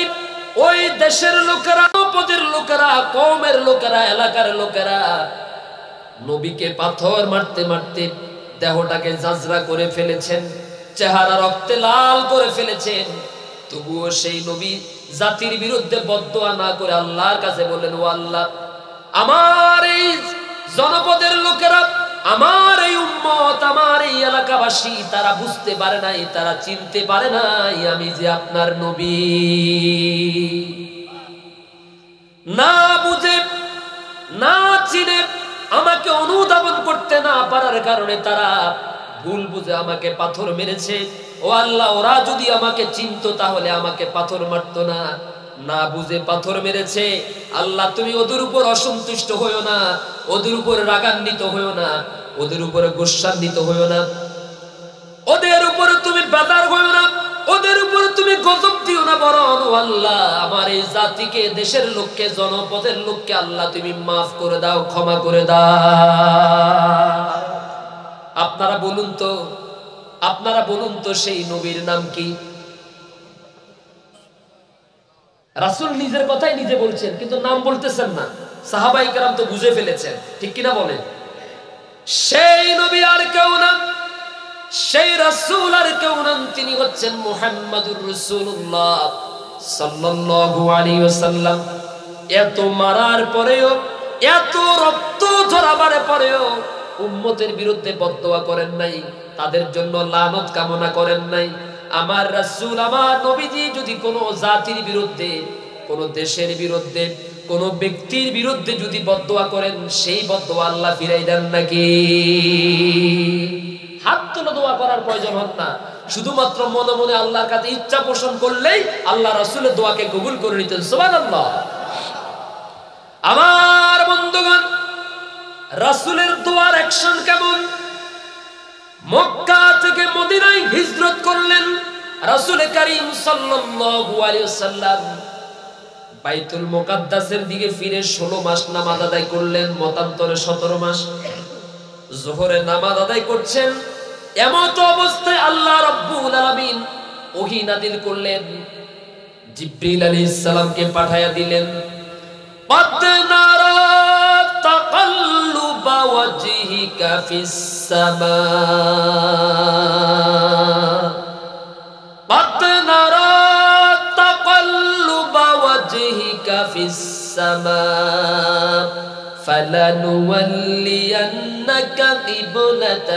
ওই দেশের লোকেরা, পদের লোকেরা, কওমের লোকেরা, এলাকার লোকেরা নবীকে পাথর মারতে মারতে দেহটাকে জাজরা করে ফেলেছেন, চেহারা রক্তে লাল করে ফেলেছেন, তবুও সেই নবী জাতির বিরুদ্ধে বদদোয়া না করে আল্লাহর কাছে বললেন, ও আল্লাহ, আমার এই জনপদের লোকেরা, আমার এই উম্মত, আমার এই এলাকাবাসী, তারা বুঝতে পারে নাই, তারা চিনতে পারে নাই আমি যে আপনার নবী। না বুঝে, না চিনে, আমাকে অনুধাবন করতে না পারার কারণে তারা ভুল বুঝে আমাকে পাথর মেরেছে। ও আল্লাহ, ওরা যদি আমাকে চিনতো তাহলে আমাকে পাথর মারতো না, না বুঝে পাথর মেরেছে। আল্লাহ, তুমি ওদের উপর অসন্তুষ্ট হইও না, ওদের উপর রাগান্বিত হইও না, ওদের উপরে গোস্বান্বিত হইও না, ওদের উপরে তুমি বেদার হইও না, ওদের উপরে তুমি গজব দিও না, বরং ও আল্লাহ, আমার এই জাতিকে, দেশের লোককে, জনপদের লোককে আল্লাহ তুমি মাফ করে দাও, ক্ষমা করে দাও। আপনারা বলুন তো, আপনারা বলুন তো সেই নবীর নাম কি? রাসূল নিজের কথাই নিজে বলছেন, কিন্তু নাম বলতেছেন না। সাহাবায়ে কেরাম তো বুঝে ফেলেছেন, ঠিক কিনা বলেন? সেই নবী আর কেউ না, সেই রাসূল আর কেউ না, তিনি হচ্ছেন মুহাম্মাদুর রাসূলুল্লাহ সাল্লাল্লাহু আলাইহি ওয়াসাল্লাম। এত মারার পরেও, এত রক্ত ঝরাবার পরেও উম্মতের বিরুদ্ধে বদদোয়া করেন নাই, তাদের জন্য লানত কামনা করেন নাই। আমার রাসূল, আমার নবীজি যদি কোনো জাতির বিরুদ্ধে, কোনো দেশের বিরুদ্ধে, কোনো ব্যক্তির বিরুদ্ধে যদি বদদোয়া করেন, সেই বদদোয়া আল্লাহ ফিরাই দেন নাকি? হাত তুলে দোয়া করার প্রয়োজন হয় না, শুধুমাত্র মনে মনে আল্লাহর কাছে ইচ্ছা পোষণ করলেই আল্লাহ রাসূলের দোয়াকে কবুল করে নিতেন। সুবহানাল্লাহ। আমার বন্ধুগণ, রাসূলের দোয়ার অ্যাকশন কেমন? মক্কা থেকে মদিনায় হিজরত করলেন রাসূল করিম সাল্লাল্লাহু আলাইহি ওয়াসাল্লাম। বাইতুল মুকাদ্দাসের দিকে ফিরে 16 মাস নামাজ আদায় করলেন, মতান্তরে 17 মাস। যোহরে নামাজ আদায় করছেন, এমত অবস্থায় আল্লাহ রাব্বুল আলামিন ওহী নাযিল করলেন, জিবরিল আলাইহিস সালামকে পাঠায়া দিলেন। قد نرى تقلب وجهك في السماء قد نرى تقلب وجهك في السماء فلنولينك قبلة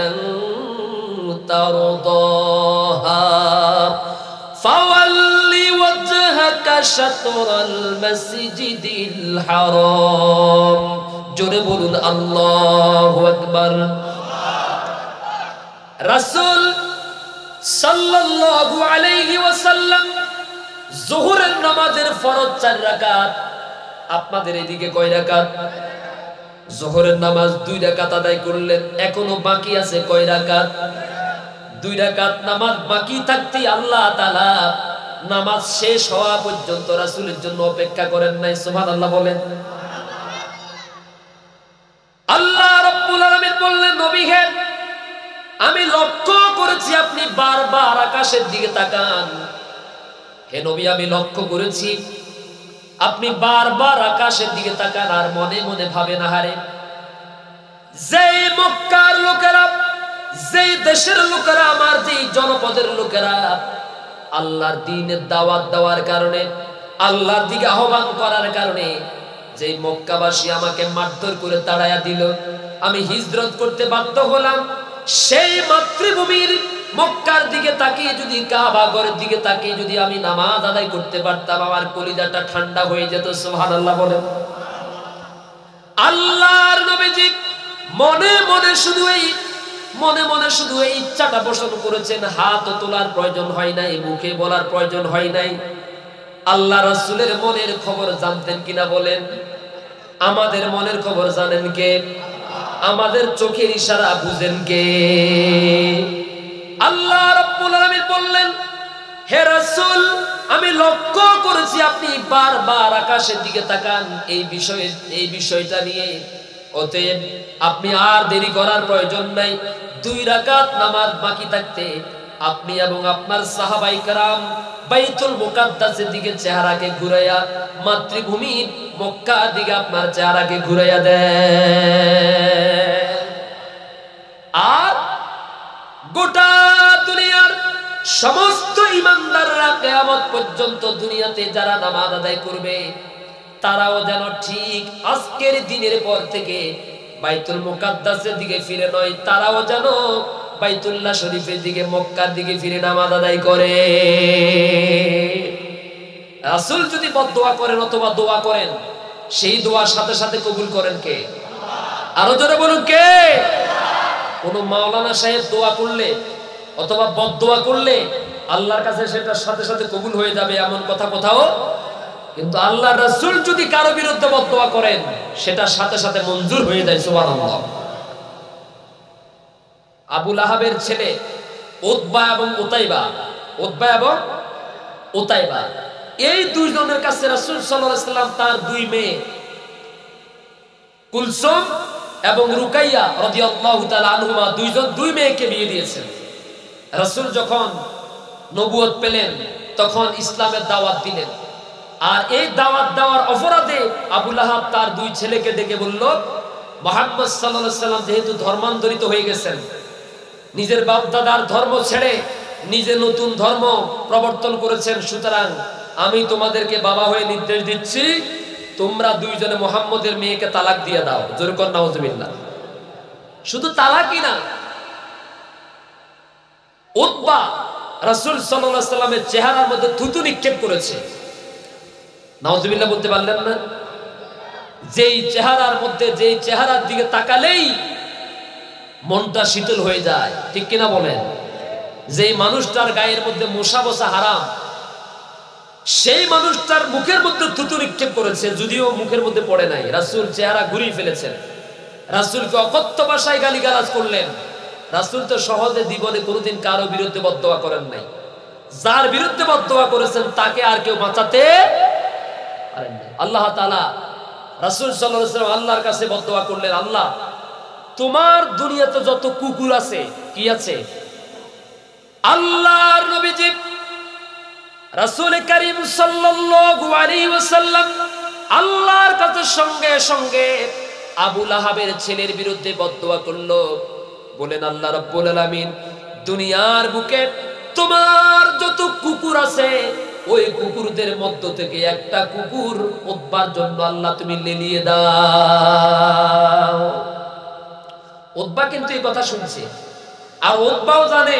ترضاها فول وجهك شطر المسجد الحرام জোরে বলুন আল্লাহু আকবার। রাসূল সাল্লাল্লাহু আলাইহি ওয়াসাল্লাম যোহরের নামাজের ফরজ 4 রাকাত। আপনাদের এদিকে কয় রাকাত? যোহরের নামাজ 2 রাকাত আদায় করলেন, এখনো বাকি আছে কয় রাকাত? 2 রাকাত নামাজ বাকি থাকতে আল্লাহ তাআলা নামাজ শেষ হওয়া পর্যন্ত রাসূলের জন্য অপেক্ষা করেন নাই। সুবহানাল্লাহ বলেন। আল্লাহ রাব্বুল আলামিন বললেন, নবী হে, আমি লক্ষ্য করেছি আপনি বারবার আকাশের দিকে তাকান। হে নবী, আমি লক্ষ্য করেছি আপনি বারবার আকাশের দিকে তাকান আর মনে মনে ভাবেন, আহারে যেই মক্কার লোকেরা, যেই দেশের লোকেরা, আমার যেই জনপদের লোকেরা আল্লাহর দ্বীনের দাওয়াত দেওয়ার কারণে, আল্লাহর দিকে আহ্বান করার কারণে যেই মক্কাবাসী আমাকে মারধর করে তাড়াইয়া দিল, আমি হিজরত করতে বাধ্য হলাম, সেই মাতৃভূমির মক্কার দিকে তাকিয়ে যদি, কাবা ঘরের দিকে তাকিয়ে যদি আমি নামাজ আদায় করতে পারতাম, আমার কলিজাটা ঠান্ডা হয়ে যেত। সুবহানাল্লাহ বলেন। আল্লাহর নবীজি মনে মনে শুধু এই ইচ্ছাটা পোষণ করেছেন। হাত তোলার প্রয়োজন হয় নাই, মুখে বলার প্রয়োজন হয় নাই। আল্লাহ রাসূলের মনের খবর জানতেন কিনা বলেন? আমাদের মনের খবর জানেন কে? আমাদের চোখের ইশারা বুঝেন কে? আল্লাহ রাব্বুল আলামিন বললেন, হে রাসূল, আমি লক্ষ্য করেছি আপনি বারবার আকাশের দিকে তাকান এই বিষয়টা নিয়ে। অতএব আপনি আর দেরি করার প্রয়োজন নাই। 2 রাকাত নামাজ বাকি থাকতে আপনি এবং আপনার সাহাবায়ে কেরাম বাইতুল মুকাদ্দাসের দিকে চেহারাকে ঘুরাইয়া, মাতৃভূমি মক্কার দিকে আপনার চেহারাকে ঘুরাইয়া দেন। আর গোটা দুনিয়ার সমস্ত ঈমানদাররা কিয়ামত পর্যন্ত দুনিয়াতে যারা নামাজ আদায় করবে, তারাও যেন ঠিক আজকের দিনের পর থেকে বাইতুল মুকাদ্দাসের দিকে ফিরে নয়, তারাও যেন বাইতুল্লাহ শরীফের দিকে, মক্কার দিকে ফিরে নামাজ আদায় করে। রাসূল যদি বদদোয়া করেন অথবা দোয়া করেন, সেই দোয়ার সাথে সাথে কবুল করেন কে? আরো জোরে বলুন কে? কোন মাওলানা সাহেব দোয়া করলে অথবা বদদোয়া করলে আল্লাহর কাছে সেটা সাথে সাথে কবুল হয়ে যাবে এমন কথা কোথাও? কিন্তু আল্লাহর রাসূল যদি কারো বিরুদ্ধে বদদোয়া করেন, সেটা সাথে সাথে মঞ্জুর হয়ে যায়। সুবহানাল্লাহ। আবু লাহাবের ছেলে উতবা এবং উতাইবা, এই দুইজনের কাছে রাসূল সাল্লাল্লাহু আলাইহি ওয়াসাল্লাম তার 2 মেয়ে কুলসুম এবং রুকাইয়া রাদিয়াল্লাহু তাআলা আনহুমা, 2 মেয়েকে বিয়ে দিয়েছেন। রাসূল যখন নবুয়ত পেলেন তখন ইসলামের দাওয়াত দিলেন। আর এই দাওয়াত দেওয়ার অপরাধে আবু লাহাব তার 2 ছেলেকে ডেকে বলল, মুহাম্মদ সাল্লাল্লাহু আলাইহি ওয়াসাল্লাম যেহেতু ধর্মান্তরিত হয়ে গেছেন, নিজের বাপ দাদার ধর্ম ছেড়ে নিজে নতুন ধর্ম প্রবর্তন করেছেন, সুতরাং আমি তোমাদেরকে বাবা হয়ে নির্দেশ দিচ্ছি, তোমরা 2 জনে মুহাম্মদের মেয়েকে তালাক দিয়ে দাও। জোরে কর নাউজুবিল্লাহ। শুধু তালাকই না, উতবা রাসূল সাল্লাল্লাহু আলাইহি ওয়াসাল্লামের চেহারার মধ্যে থুতু নিক্ষেপ করেছে। নাউজুবিল্লাহ বলতে পারলেন না? যেই চেহারার মধ্যে, যেই চেহারার দিকে তাকালেই মনটা শীতল হয়ে যায়, ঠিক কিনা বলেন? যেই মানুষটার গায়ের মধ্যে মশা বসা হারাম, সেই মানুষটার মুখের মধ্যে থুতু নিক্ষেপ করেছে, যদিও মুখের মধ্যে পড়ে নাই। রাসূল চেহারা ঘুরিয়ে ফেলেছেন, রাসূলকে অকথ্য ভাষায় গালিগালাজ করলেন। রাসূল তো সহজে জীবনে কোনোদিন কারো বিরুদ্ধে বদদোয়া করেন নাই। যার বিরুদ্ধে বদদোয়া করেছেন তাকে আর কেউ বাঁচাতে পারেন না। আল্লাহ তাআলা রাসূল সাল্লাল্লাহু আলাইহি ওয়াসাল্লাম আল্লাহর কাছে বদদোয়া করলেন, আল্লাহ, তোমার দুনিয়াতে যত কুকুর আছে, কি আছে? আল্লাহর নবীজি রাসূল করিম সাল্লাল্লাহু আলাইহি ওয়াসাল্লাম আল্লাহর কাছে সঙ্গে সঙ্গে আবু লাহাবের ছেলের বিরুদ্ধে বদদোয়া করলো। বলেন, আল্লাহ রাব্বুল আলামিন, দুনিয়ার বুকে তোমার যত কুকুর আছে, ওই কুকুরদের মধ্য থেকে একটা কুকুর উতবার জন্য আল্লাহ তুমি লেলিয়ে দাও। উতবা কিন্তু এই কথা শুনছে, আর উতবাও জানে,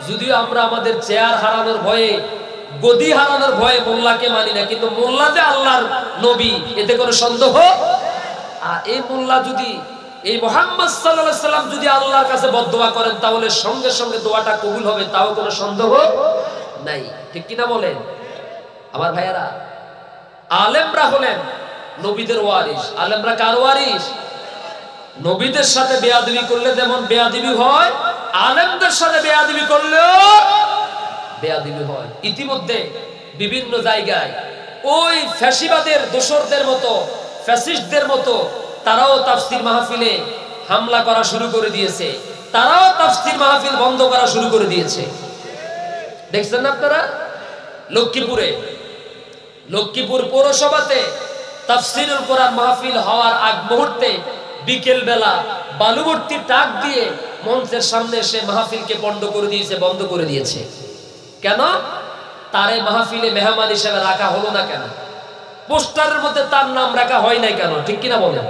যদিও আমরা আমাদের চেয়ার হারানোর ভয়ে, গদি হারানোর ভয়ে মোল্লাকে মানি না, কিন্তু মোল্লা যে আল্লাহর নবী এতে কোনো সন্দেহ। আর এই মোল্লা যদি, এই মুহাম্মদ সাল্লাল্লাহু আলাইহি ওয়াসাল্লাম যদি আল্লাহর কাছে বদদোয়া করেন, তাহলে সঙ্গে সঙ্গে দোয়াটা কবুল হবে, তাও কোনো সন্দেহ নাই, ঠিক কিনা বলেন? আমার ভাইয়ারা, আলেমরা হলেন নবীদের ওয়ারিস। আলেমরা কার ওয়ারিস? নবীদের সাথে বেয়াদবি করলে যেমন বেয়াদবি হয়, আলেমদের সাথে বেয়াদবি করলেও বেয়াদবি হয়। ইতিমধ্যে বিভিন্ন জায়গায় ওই ফ্যাসিবাদের দোসরদের মতো, ফ্যাসিস্টদের মতো, তারাও তাফসীর মাহফিলে হামলা করা শুরু করে দিয়েছে, তারাও তাফসীর মাহফিল বন্ধ করা শুরু করে দিয়েছে। দেখছেন না আপনারা? লক্ষ্মীপুর পৌরসভাতে তাফসীরুল কোরআন মাহফিল হওয়ার আগ মুহূর্তে বিকেল বেলা বালুভর্তি ট্রাক দিয়ে মঞ্চের সামনে এসে মাহফিলকে বন্ধ করে দিয়েছে। কেন? তারে মাহফিলে মেহমান হিসেবে রাখা হলো না কেন? পোস্টারের মধ্যে তার নাম রাখা হয় নাই কেন? ঠিক কিনা বলেন?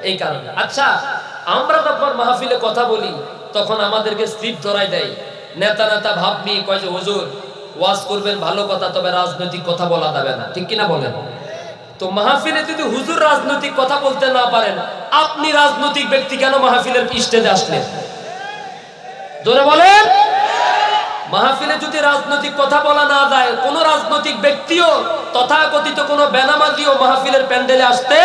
এই কারণে। আচ্ছা, আমরা যখন মাহফিলে কথা বলি তখন আমাদেরকে স্লিপ ধরাই দেয়, নেতা ভাব নিয়ে কয় যে হুজুর ওয়াজ করবেন ভালো কথা, তবে রাজনৈতিক কথা বলা যাবে না। ঠিক কিনা বলেন? তো মাহফিলে যদি হুজুর রাজনৈতিক কথা বলতে না পারেন, আপনি রাজনৈতিক ব্যক্তি কেন মাহফিলের স্টেজে আসলেন? জোরে বলেন। মাহফিলে যদি রাজনৈতিক কথা বলা না যায়, কোন রাজনৈতিক ব্যক্তিও তথাকথিত কোন বেনামাজিও মাহফিলের প্যান্ডেলে আসতে,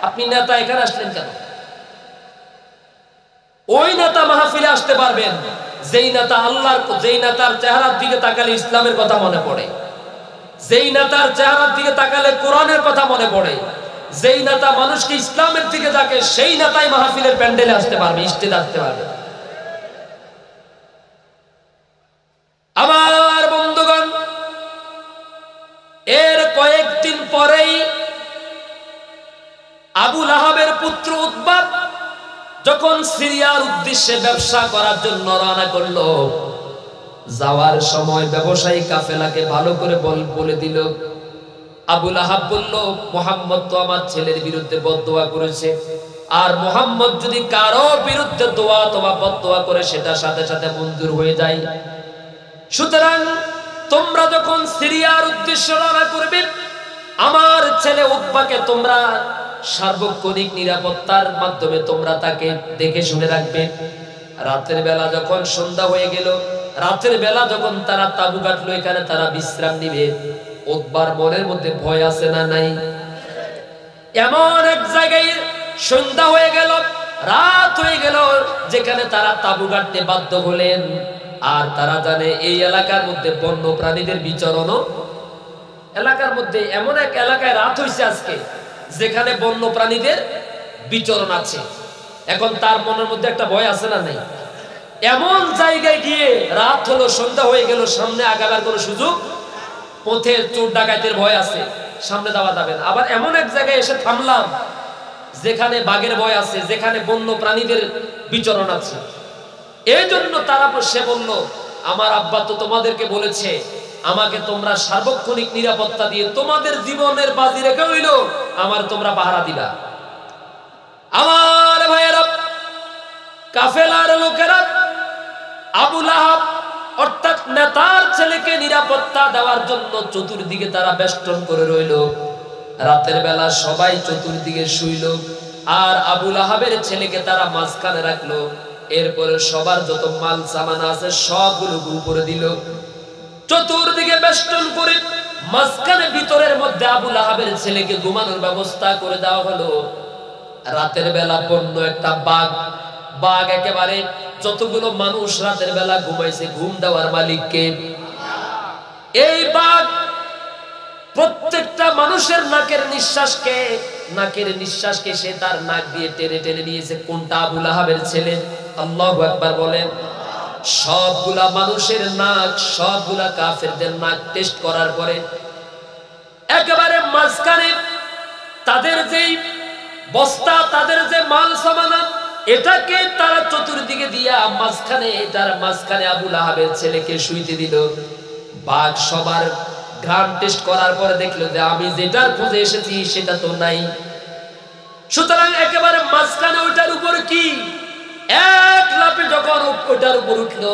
আপনি নেতা এখানে আসলেন কেন? ওই নেতা মাহফিলে আসতে পারবেন যেই নেতা যেই নেতার চেহারার দিকে তাকালে ইসলামের কথা মনে পড়ে, যেই নেতার চেহারার দিকে তাকালে কোরআনের কথা মনে পড়ে, যেই নেতা মানুষকে ইসলামের দিকে ডাকে, সেই নেতাই মাহফিলের প্যান্ডেলে আসতে পারবে, স্টেজে আসতে পারবে। আমার বন্ধুগণ, এর কয়েকদিন পরেই আবু লাহাবের পুত্র উতবা যখন সিরিয়ার উদ্দেশ্যে ব্যবসা করার জন্য রওনা করলো, যাওয়ার সময় ব্যবসায়ী কাফেলাকে ভালো করে বলে দিল। আবু লাহাব বলল, মুহাম্মদ তো আমার ছেলের বিরুদ্ধে বদদোয়া করেছে, আর মুহাম্মদ যদি কারো বিরুদ্ধে দোয়া অথবা বদদোয়া করে সেটা সাথে সাথে মঞ্জুর হয়ে যায়। সুতরাং তোমরা যখন সিরিয়ার উদ্দেশ্যে রওনা করবে, আমার ছেলে উতবাকে তোমরা সার্বক্ষণিক নিরাপত্তার মাধ্যমে তোমরা তাকে দেখে শুনে রাখবে। রাতের বেলা যখন সন্ধ্যা হয়ে গেল, রাতের বেলা যখন তারা তাবু কাটলো, এখানে তারা বিশ্রাম নিবে, উতবার মনের মধ্যে ভয় আছে না নাই? এমন এক জায়গায় সন্ধ্যা হয়ে গেল, রাত হয়ে গেল, যেখানে তারা তাবু কাটতে বাধ্য হলেন। আর তারা জানে এই এলাকার মধ্যে বন্য প্রাণীদের বিচরণ, এলাকার মধ্যে এমন এক এলাকায় রাত হয়েছে আজকে যেখানে বন্য প্রাণীদের বিচরণ আছে। এখন তার মনের মধ্যে একটা ভয় আছে না নাই? এমন জায়গায় গিয়ে রাত হলো, সন্ধ্যা হয়ে গেল, সামনে আগাবার কোনো সুযোগ, পথে চোর ডাকাতের ভয় আছে, সামনে যাওয়া যাবে না। আবার এমন এক জায়গায় এসে থামলাম যেখানে বাঘের ভয় আছে, যেখানে বন্য প্রাণীদের বিচরণ আছে। এই জন্য তারা সে বলল, আমার আব্বা তো তোমাদেরকে বলেছে আমাকে তোমরা সার্বক্ষণিক নিরাপত্তা দিয়ে তোমাদের জীবনের বাজি রেখে হইল আমার তোমরা পাহারা দিবা। আমার ভাইয়েরা, কাফেলার লোকেরা আবু লাহাব অর্থাৎ নেতার ছেলেকে নিরাপত্তা দেওয়ার জন্য চতুর্দিকে তারা বেষ্টন করে রইল। রাতের বেলা সবাই চতুর্দিকে শুইল, আর আবু লাহাবের ছেলেকে তারা মাঝখানে রাখলো। এরপরে সবার যত মাল সামান আছে সবগুলো উপরে দিল, চতুর্দিকে বেষ্টন করে মাঝখানে ভিতরের মধ্যে আবু লাহাবের ছেলেকে ঘুমানোর ব্যবস্থা করে দেওয়া হলো। রাতের বেলা বন্য একটা বাঘ একেবারে যতগুলো মানুষ রাতের বেলা ঘুমাইছে, ঘুম দেওয়ার মালিককে। এই বাঘ প্রত্যেকটা মানুষের নাকের নিঃশ্বাসকে সে তার নাক দিয়ে টেনে টেনে নিয়েছে। কোনটা? আবু লাহাবের ছেলে। আল্লাহু আকবার বলেন। সবগুলা মানুষের নাক, সবগুলা কাফেরদের নাক টেস্ট করার পরে একেবারে মাঝখানে তাদের যেই বস্তা, তাদের যে মাল সামানা, এটাকে তারা চতুর্দিকে দিয়া মাঝখানে আবু লাহাবের ছেলেকে শুইতে দিল। বাঘ সবার ঘ্রাণ টেস্ট করার পরে দেখলো যে আমি যেটার খুঁজে এসেছি সেটা তো নাই। সুতরাং একেবারে মাঝখানে ওইটার উপর কি এক লাফে যখন ওইটার উপর উঠলো,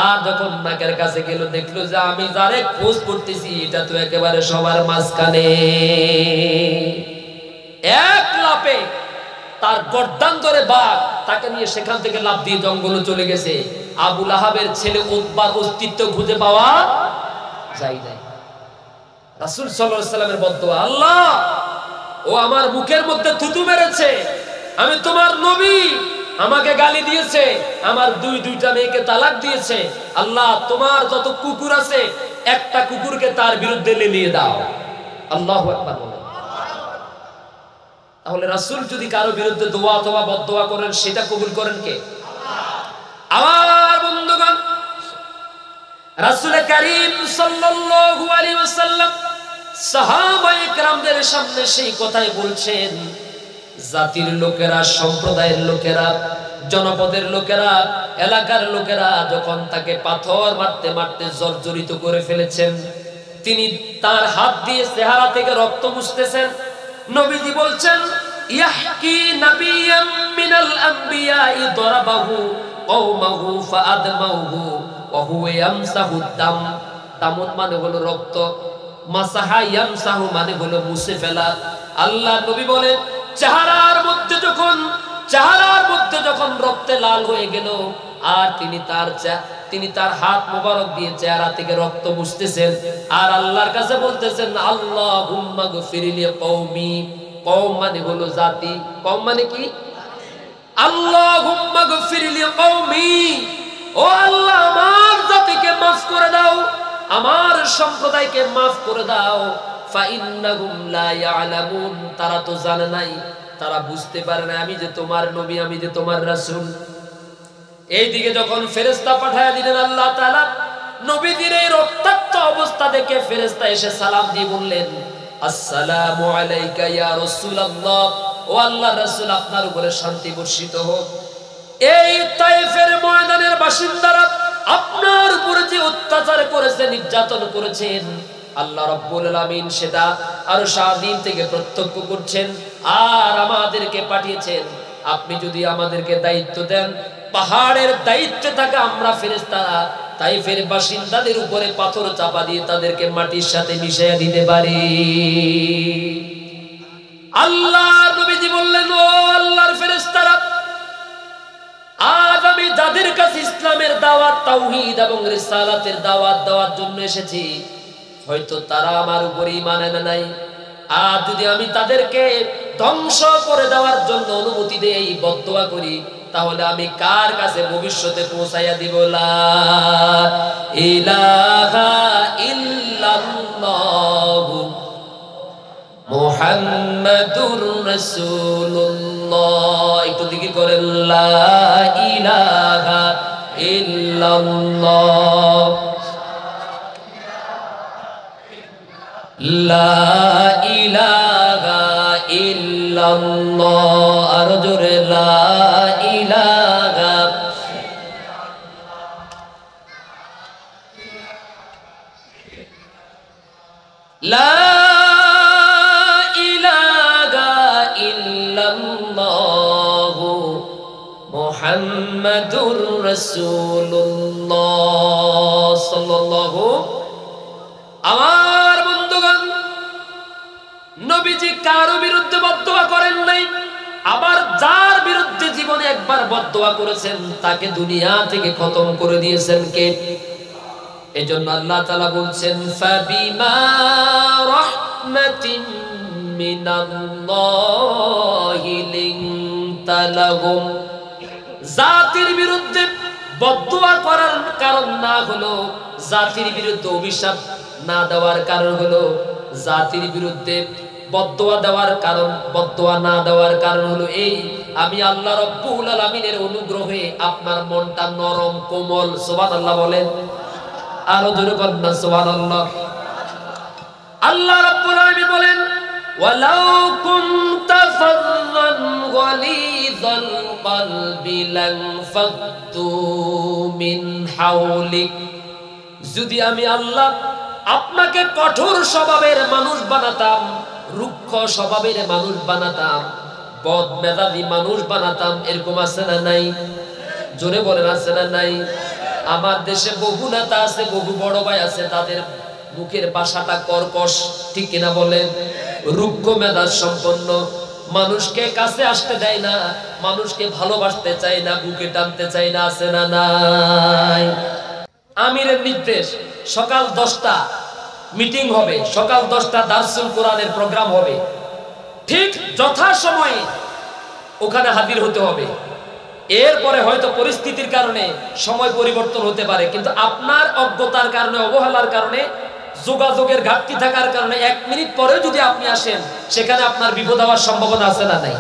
আর যখন নাকের কাছে গেল দেখলো যে আমি যারে খোঁজ করতেছি এটা তো একেবারে সবার মাঝখানে। এক লাফে তার গর্দান ধরে বাঘ তাকে নিয়ে সেখান থেকে লাফ দিয়ে জঙ্গলে চলে গেছে। আবু লাহাবের ছেলে উতবার অস্তিত্ব খুঁজে পাওয়া যায় নাই। রাসূল সাল্লাল্লাহু আলাইহি ওয়াসাল্লামের বদদুয়া, আল্লাহ ও আমার মুখের মধ্যে থুতু মেরেছে, আমি তোমার নবী, আমাকে গালি দিয়েছে, আমার দুইটা মেয়েকে তালাক দিয়েছে, আল্লাহ তোমার যত কুকুর আছে একটা কুকুরকে তার বিরুদ্ধে লেলিয়ে দাও। আল্লাহু আকবার বলেন। তাহলে রাসূল যদি কারো বিরুদ্ধে দোয়া অথবা বদদোয়া করেন সেটা কবুল করেন কে? আমার বন্ধুগণ, রাসূল করিম সাল্লাল্লাহু আলাইহি ওয়াসাল্লাম সাহাবায়ে কেরামদের সামনে সেই কথাই বলছেন, জাতির লোকেরা, সম্প্রদায়ের লোকেরা, জনপদের লোকেরা, এলাকার লোকেরা যখন তাকে পাথর মারতে মারতে জর্জরিত করে ফেলেছেন, তিনি তার হাত দিয়ে চেহারা থেকে রক্ত মুছতেছেন। নবীজি বলছেন, ইয়াহকি নাবিয়াম মিনাল আম্বিয়াই দরাবাহু কওমাহু ফাআদমাহু ওয়া হুয়া ইয়ামসাহু দাম। দামুন মানে হলো রক্ত, মাসাহা ইয়ামসাহু মানে হলো মুছে ফেলা। আল্লাহ নবী বলেন, চেহারার মধ্যে যখন রক্তে লাল হয়ে গেল আর তিনি তার হাত মোবারক দিয়ে চেহারা থেকে রক্ত মুছতেছেন আর আল্লাহর কাছে বলতেছেন, আল্লাহুম্মা গফিরলি কওমি। কওম মানে হলো জাতি, কওম মানে কি? আল্লাহুম্মা গফিরলি কওমি, ও আল্লাহ আমার জাতিকে maaf করে দাও, আমার সম্প্রদায়কে maaf করে দাও। ফাইন্নাহুম লা ইয়ালামুন, তারা তো জানে নাই, তারা বুঝতে পারে না আমি যে তোমার নবী, আমি যে তোমার রাসূল। এইদিকে যখন ফেরেশতা পাঠায়া দিলেন আল্লাহ তাআলা, নবীদের এই রক্তাক্ত অবস্থা দেখে ফেরেশতা এসে সালাম দিয়ে বললেন, আসসালামু আলাইকা ইয়া রাসূলুল্লাহ, ও আল্লাহর রাসূল আপনার উপরে শান্তি বর্ষিত হোক। এই তায়েফের ময়দানের বাসিন্দারা আপনার উপরে যে অত্যাচার করেছে, নির্যাতন করেছেন, আল্লাহ রাব্বুল আলামিন সেটা আরশ আযীম থেকে প্রত্যক্ষ করছেন আর আমাদেরকে পাঠিয়েছেন। আপনি যদি আমাদেরকে দায়িত্ব দেন, পাহাড়ের দায়িত্বে থাকা আমরা ফেরেশতারা তাইফের বাসিন্দাদের উপরে পাথর চাপা দিয়ে তাদেরকে মাটির সাথে মিশিয়ে দিতে পারি। আল্লাহর নবীজি বললেন, ও আল্লাহর ফেরেশতারা, আজ আমি যাদের কাছে ইসলামের দাওয়াত, তাওহীদ এবং রিসালাতের দাওয়াত দেওয়ার জন্য এসেছি, হয়তো তারা আমার উপরে ঈমান আনে নাই। আর যদি আমি তাদেরকে ধ্বংস করে দেওয়ার জন্য অনুমতি দেই, বদদোয়া করি, তাহলে আমি কার কাছে ভবিষ্যতে পৌঁছাইয়া দিব? লা ইলাহা ইল্লাল্লাহু মুহাম্মাদুর রাসূলুল্লাহ। একটু দিকে করেন, লা ইলাহা ইল্লাল্লাহ, লা ইলাহা ইল্লাল্লাহ। আর জোরে, লা ইলাহা, লা ইলাহা ইল্লাল্লাহ মুহাম্মাদুর রাসূলুল্লাহ সাল্লাল্লাহু। আমার বন্ধুগণ, নবীজি কারো বিরুদ্ধে বদদোয়া করেন নাই, আবার যার বিরুদ্ধে জীবনে একবার বদদোয়া করেছেন তাকে দুনিয়া থেকে খতম করে দিয়েছেন কে? এজন্য আল্লাহ তাআলা বলছেন, ফাবিমা রাহমাতিন মিনাল্লাহি লিনতা লাহুম। জাতির বিরুদ্ধে বদদোয়া করার কারণ না হলো, জাতির বিরুদ্ধে অভিশাপ না দেওয়ার কারণ হলো, জাতির বিরুদ্ধে বদদোয়া না দেওয়ার কারণ হলো এই, আমি আল্লাহ রাব্বুল আলামিনের অনুগ্রহে আপনার মনটা নরম কোমল। সুবহানাল্লাহ বলেন, আরো জোরে বলেন না সুবহানাল্লাহ। আল্লাহ রাব্বুল আলামিন বলেন, ওয়ালাউ কুনতা ফাযযান গালিযাল কলবি লানফাদ্দু মিন হাওলিক। যদি আমি আল্লাহ আপনাকে কঠোর স্বভাবের মানুষ বানাতাম, রুক্ষ স্বভাবের মানুষ বানাতাম, বদ মেজাজি মানুষ বানাতাম, এরকম আছে না নাই? জোরে বলেন, আছে না নাই? আমার দেশে বহু নেতা আছে, বহু বড় ভাই আছে, তাদের মুখের ভাষাটা কর্কশ, ঠিক কিনা বলেন? রুক্ষ মেজাজ সম্পন্ন, মানুষকে কাছে আসতে দেয় না, মানুষকে ভালোবাসতে চায় না, বুকে টানতে চায় না, আছে না নাই? আমিরের নির্দেশ, সকাল 10টা মিটিং হবে, সকাল 10টা দারসুল কোরআনের প্রোগ্রাম হবে, ঠিক যথাসময়ে ওখানে হাজির হতে হবে। এরপরে হয়তো পরিস্থিতির কারণে সময় পরিবর্তন হতে পারে, কিন্তু আপনার অজ্ঞতার কারণে, অবহেলার কারণে যোগাযোগের ঘাটতি থাকার কারণে 1 মিনিট পরে যদি আপনি আসেন সেখানে আপনার বিপদ হওয়ার সম্ভাবনা আছে না নাই?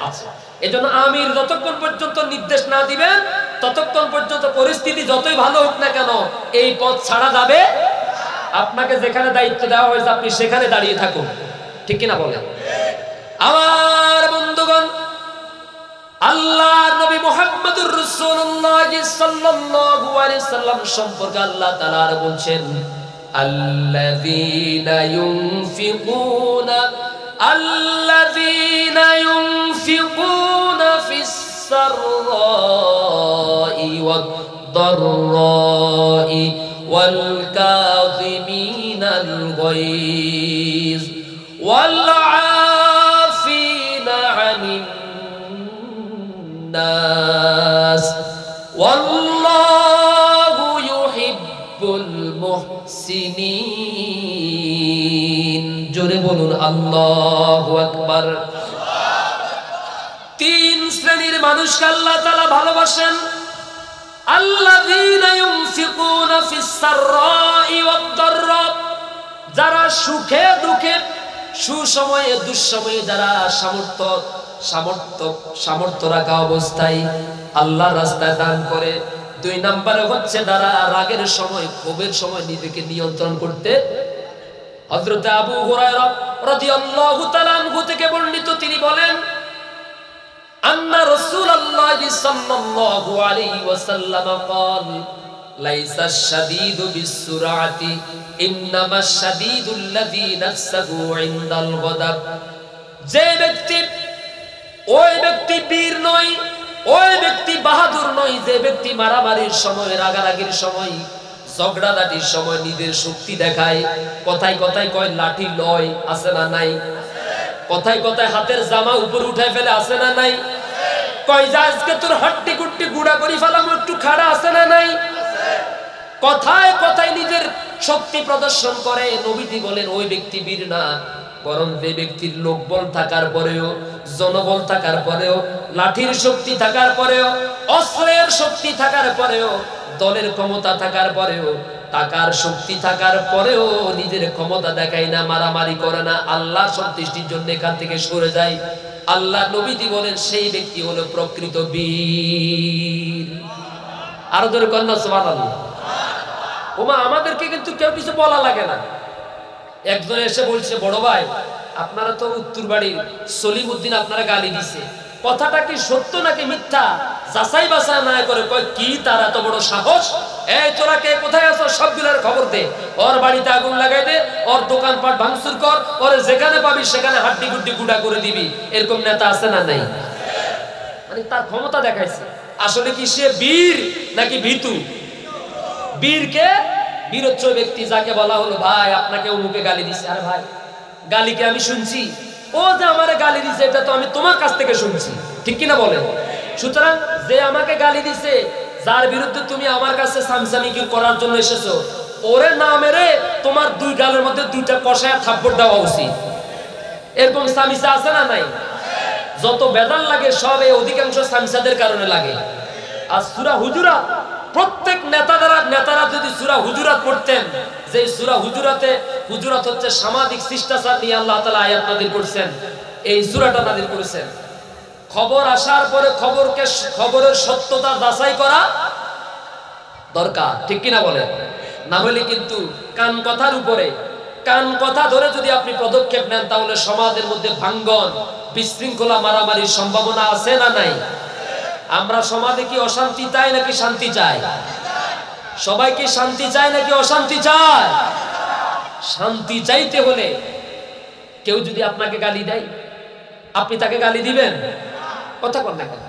আছে। এজন্য আমির যতক্ষণ পর্যন্ত নির্দেশ না দিবেন ততক্ষণ পর্যন্ত পরিস্থিতি যতই ভালো হোক না কেন এই পথ ছাড়া যাবে। আপনাকে যেখানে দায়িত্ব দেওয়া হয়েছে আপনি সেখানে দাঁড়িয়ে থাকুন, ঠিক কিনা বলেন? আমার বন্ধুগণ, আল্লাহর নবী মুহাম্মদুর রাসূলুল্লাহ সাল্লাল্লাহু আলাইহি সাল্লাম সম্পর্কে আল্লাহ তাআলা বলছেন, আল্লাযীনা ইউনফিকুনা ফিস সাররাই ওয়াদ দাররাই ওয়াল কাযিমিনাল গায়জ ওয়াল আফিনা আনিন নাস ওয়াল্লাহু ইউহিব্বুল মুহসিনিন। জোরে বলুন আল্লাহু আকবার। 3 শ্রেণীর মানুষকে আল্লাহ তাআলা ভালোবাসেন। আল্লাযীনা ইউনফিকুনা ফিস সাররাই ওয়াদ দাররা, যারা সুখে দুঃখে, সুসময়ে দুঃসময়ে যারা সামর্থ্য রাখা অবস্থায় আল্লাহর রাস্তায় দান করে। 2 নম্বরে হচ্ছে যারা রাগের সময়, ক্ষোভের সময় নিজেকে নিয়ন্ত্রণ করতে। হযরত আবু হুরায়রা রাদিয়াল্লাহু তাআলা আনহু থেকে বর্ণিত, তিনি বলেন, আন্না রাসূলুল্লাহ সাল্লাল্লাহু আলাইহি ওয়াসাল্লাম قال লাইসা আশ-শাদীদু বিস-সুরআতি ইন্নামাশ শাদীদু আল্লাযী নাফসুহু ইনদাল গাদাব। যে ব্যক্তি, ওই ব্যক্তি বীর নয়, ওই ব্যক্তি বাহাদুর নয় যে ব্যক্তি মারামারির সময়, রাগারাগির সময়, ঝগড়াঝাটির সময় নিজের শক্তি দেখায়। কথায় কথায় কয় লাঠি লয়, আছে না নাই? কথায় কথায় হাতের জামা উপর উঠায় ফেলে, আছে না নাই? কয় যে আজকে তোর হাড্ডি গুড্ডি গুড়া করি ফেলাম, একটু খাড়া, আছে না নাই? কথায় কথায় নিজের শক্তি প্রদর্শন করে। নবীজি বলেন ওই ব্যক্তি বীর না, বরং যে ব্যক্তির লোকবল থাকার পরেও, জনবল থাকার পরেও, লাঠির শক্তি থাকার পরেও, অস্ত্রের শক্তি থাকার পরেও, দলের ক্ষমতা থাকার পরেও, টাকার শক্তি থাকার পরেও নিজের ক্ষমতা দেখায় না, মারামারি করে না, আল্লাহর সন্তুষ্টির জন্য এখান থেকে সরে যায়। আল্লাহ নবীজি বলেন সেই ব্যক্তি হলো প্রকৃত বীর। আরো ধরে কন্যা সুবহানাল্লাহ। ওমা, আমাদেরকে কিন্তু কেউ কিছু বলা লাগে না। একজন এসে বলছে, বড় ভাই আপনারা তো উত্তর বাড়ির সলিমউদ্দিন আপনারা গালি দিছে, কথাটা কি সত্য নাকি মিথ্যা যাচাই বাছাই না করে কয় কি তার এত বড় সাহস, এই তোরা কে কোথায় আছো সবগুলোর খবর দে, ওর বাড়িতে আগুন লাগাই দে, ওর দোকানপাট ভাঙচুর কর, ওর যেখানে পাবি সেখানে হাড্ডি গুড্ডি গুড়া করে দিবি। এরকম নেতা আছে না নাই? মানে তার ক্ষমতা দেখাইছে। আসলে কি সে বীর নাকি ভীতু? বীরকে বীরোচ্চ ব্যক্তি যাকে বলা হলো, ভাই আপনাকে অমুকে গালি দিছে। আরে ভাই, গালিকে আমি শুনছি, ও যে আমারে গালি দিছে এটা তো আমি তোমার কাছ থেকে শুনছি, ঠিক কিনা বলেন? সুতরাং যে আমাকে গালি দিছে, যার বিরুদ্ধে তুমি আমার কাছে সামসামিকি করার জন্য এসেছো, ওরে না মেরে তোমার 2 গালের মধ্যে 2টা কষায়া থাপ্পড় দেওয়া উচিত। এরকম সামিসা আছে না নাই? যত বেদাল লাগে সব এই অধিকাংশ সামিসাদের কারণে লাগে। আর সূরা হুজুরাত, প্রত্যেক নেতারা যদি সূরা হুজুরাত পড়তেন, যে সূরা হুজুরাত হচ্ছে সামাজিক শিষ্টাচার নিয়ে আল্লাহ তাআলা আয়াত নাযিল করেছেন, এই সূরাটা নাযিল করেছেন। খবর আসার পরে খবরের সত্যতা যাচাই করা দরকার, ঠিক কিনা বলেন? না হলে কিন্তু কান কথা ধরে যদি আপনি পদক্ষেপ নেন তাহলে সমাজের মধ্যে ভাঙ্গন, বিশৃঙ্খলা, মারামারির সম্ভাবনা আছে না নাই? আমরা সমাজে কি অশান্তি চাই নাকি শান্তি চাই? সবাই কি শান্তি চায় নাকি অশান্তি চায়? শান্তি চাইতে হলে কেউ যদি আপনাকে গালি দেয়, আপনি তাকে গালি দিবেন? কথা বল না কেন?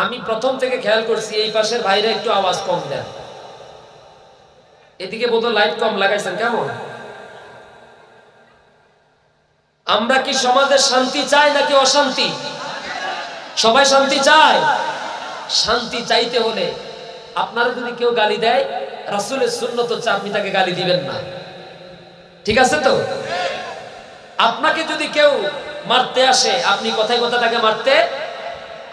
আমি প্রথম থেকে খেয়াল করছি এই পাশের ভাইরা একটু আওয়াজ কম দেন, এদিকে বোধহয় লাইট কম লাগাইছেন। কেমন? আমরা কি সমাজে শান্তি চাই নাকি অশান্তি? সবাই শান্তি চায়। শান্তি চাইতে হলে আপনারা যদি কেউ গালি দেয়, রাসূলের সুন্নাত হচ্ছে আপনি তাকে গালি দিবেন না, ঠিক আছে তো? আপনাকে যদি কেউ মারতে আসে, আপনি কথায় কথা তাকে মারতে,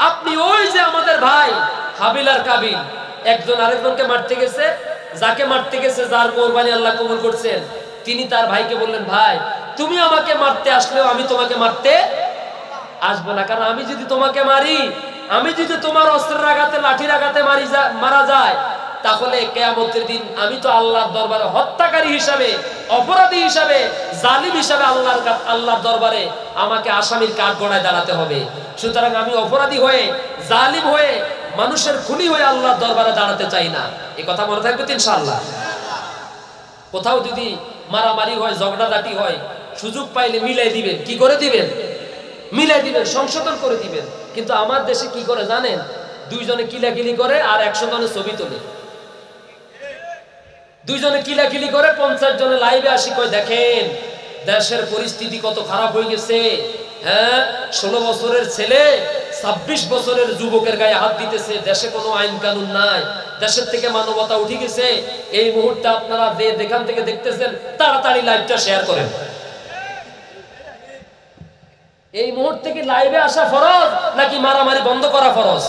আপনি ওই যে আমাদের ভাই হাবিল আর কাবিল, একজন আরেকজনকে মারতে গেছে, যাকে মারতে গেছে, যার কোরবানি আল্লাহ কবুল করছেন, তিনি তার ভাইকে বললেন, ভাই তুমি আমাকে মারতে আসলেও আমি তোমাকে মারতে আসবো না, কারণ আমি যদি তোমাকে মারি, আমি যদি তোমার অস্ত্রের আঘাতে, লাঠির আঘাতে মারা যায়, তাহলে কিয়ামতের দিন আমি তো আল্লাহর দরবারে হত্যাকারী হিসাবে, অপরাধী হিসাবে, জালিম হিসাবে আল্লাহর দরবারে আমাকে আসামির কাঠগড়ায় দাঁড়াতে হবে। সুতরাং আমি অপরাধী হয়ে, জালিম হয়ে, মানুষের খুনি হয়ে আল্লাহর দরবারে দাঁড়াতে চাই না। এই কথা মনে থাকবে তো ইনশাআল্লাহ। কোথাও যদি মারামারি হয়, ঝগড়াঝাটি হয়, সুযোগ পাইলে মিলাই দিবেন। কি করে দিবেন? মিলাই দিবেন, সংশোধন করে দিবেন। কিন্তু আমার দেশে কি করে জানেন? দুইজনে কিলাকিলি করে আর 100 জনের ছবি তোলে। দুইজনে কিলাকিলি করে 50 জনে লাইভে আসি কই, দেখেন দেশের পরিস্থিতি কত খারাপ হয়ে গেছে। হ্যাঁ, 16 বছরের ছেলে 26 বছরের যুবকের গায়ে হাত দিতেছে, দেশে কোনো আইন কানুন নাই, দেশের থেকে মানবতা উঠে গেছে। এই মুহূর্তে আপনারা যেখান থেকে দেখতেছেন তাড়াতাড়ি লাইভটা শেয়ার করেন। এই মুহূর্তে কি লাইভে আসা ফরজ নাকি মারামারি বন্ধ করা ফরজ?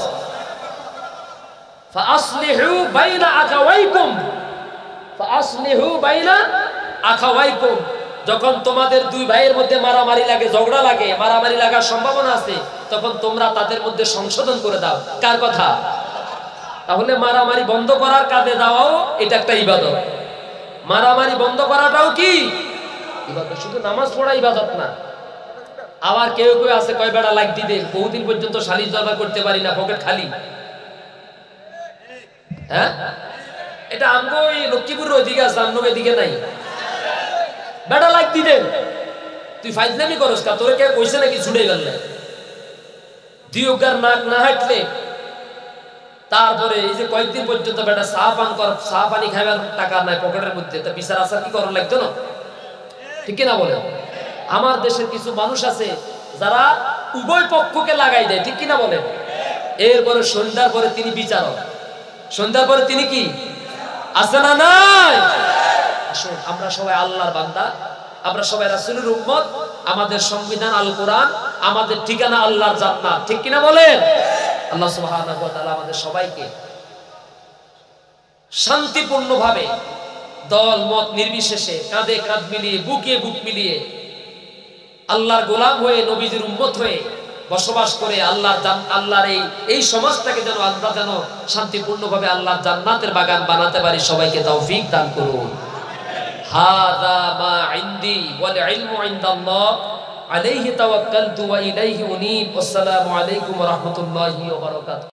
ফাসলিহু বাইনা আখাওয়াইকুম, ফাসলিহু বাইনা আখাওয়াইকুম। যখন তোমাদের দুই ভাইয়ের মধ্যে মারামারি লাগে, ঝগড়া লাগে, মারামারি লাগার সম্ভাবনা আছে, তখন তোমরা তাদের মধ্যে সংশোধন করে দাও। কার কথা? তাহলে মারামারি বন্ধ করার কাজে যাওয়াও এটা একটা ইবাদত। মারামারি বন্ধ করাটাও কি ইবাদত? শুধু নামাজ পড়া ইবাদত না। আবার কেউ কেউ আছে কয় বেড়া লাইক দিবে, বহুদিন পর্যন্ত শালিশ দরবার করতে পারি না, পকেট খালি। হ্যাঁ, এটা আমগো এই লক্ষ্মীপুরের ওইদিকে আছে, আমগো এদিকে নাই। বেড়া লাইক দিবেন, তুই ফাইজলামি করস কা? তোরে কে কইছে নাকি ছুটে গেল? দিওগার নাক না হাঁটলে তারপরে এই যে কয়েকদিন পর্যন্ত বেটা চা পানি খাইবার টাকা নাই পকেটের মধ্যে, তা বিচার আচার কি করার লাগতো না? ঠিক কিনা বলে? আমার দেশের কিছু মানুষ আছে যারা উভয় পক্ষকে লাগাই দেয়, ঠিক কিনা বলে? এরপরে সন্ধ্যার পরে তিনি বিচারক, সন্ধ্যার পরে তিনি কি আছে না নাই? আসুন, আমরা সবাই আল্লাহর বান্দা, আমরা সবাই রাসূলের উম্মত, আমাদের সংবিধান আল কোরআন, আমাদের ঠিকানা আল্লাহর জান্নাত, ঠিক কিনা বলেন? আল্লাহ সুবহানাহু ওয়া তাআলা আমাদের সবাইকে শান্তিপূর্ণভাবে দল মত নির্বিশেষে কাঁধে কাঁধ মিলিয়ে, বুকে বুক মিলিয়ে আল্লাহর গোলাম হয়ে, নবীজির উম্মত হয়ে বসবাস করে আল্লাহর এই সমাজটাকে যেন আমরা যেন শান্তিপূর্ণভাবে আল্লাহর জান্নাতের বাগান বানাতে পারি। সবাইকে তৌফিক দান করুন। হাযা মা ইনদি ওয়াল ইলমু ইনদাল্লাহ আলাইহি তাওয়াক্কালতু ওয়া ইলাইহি উনীব। আসসালামু আলাইকুম ওয়া রাহমাতুল্লাহি ওয়া বারাকাতুহু।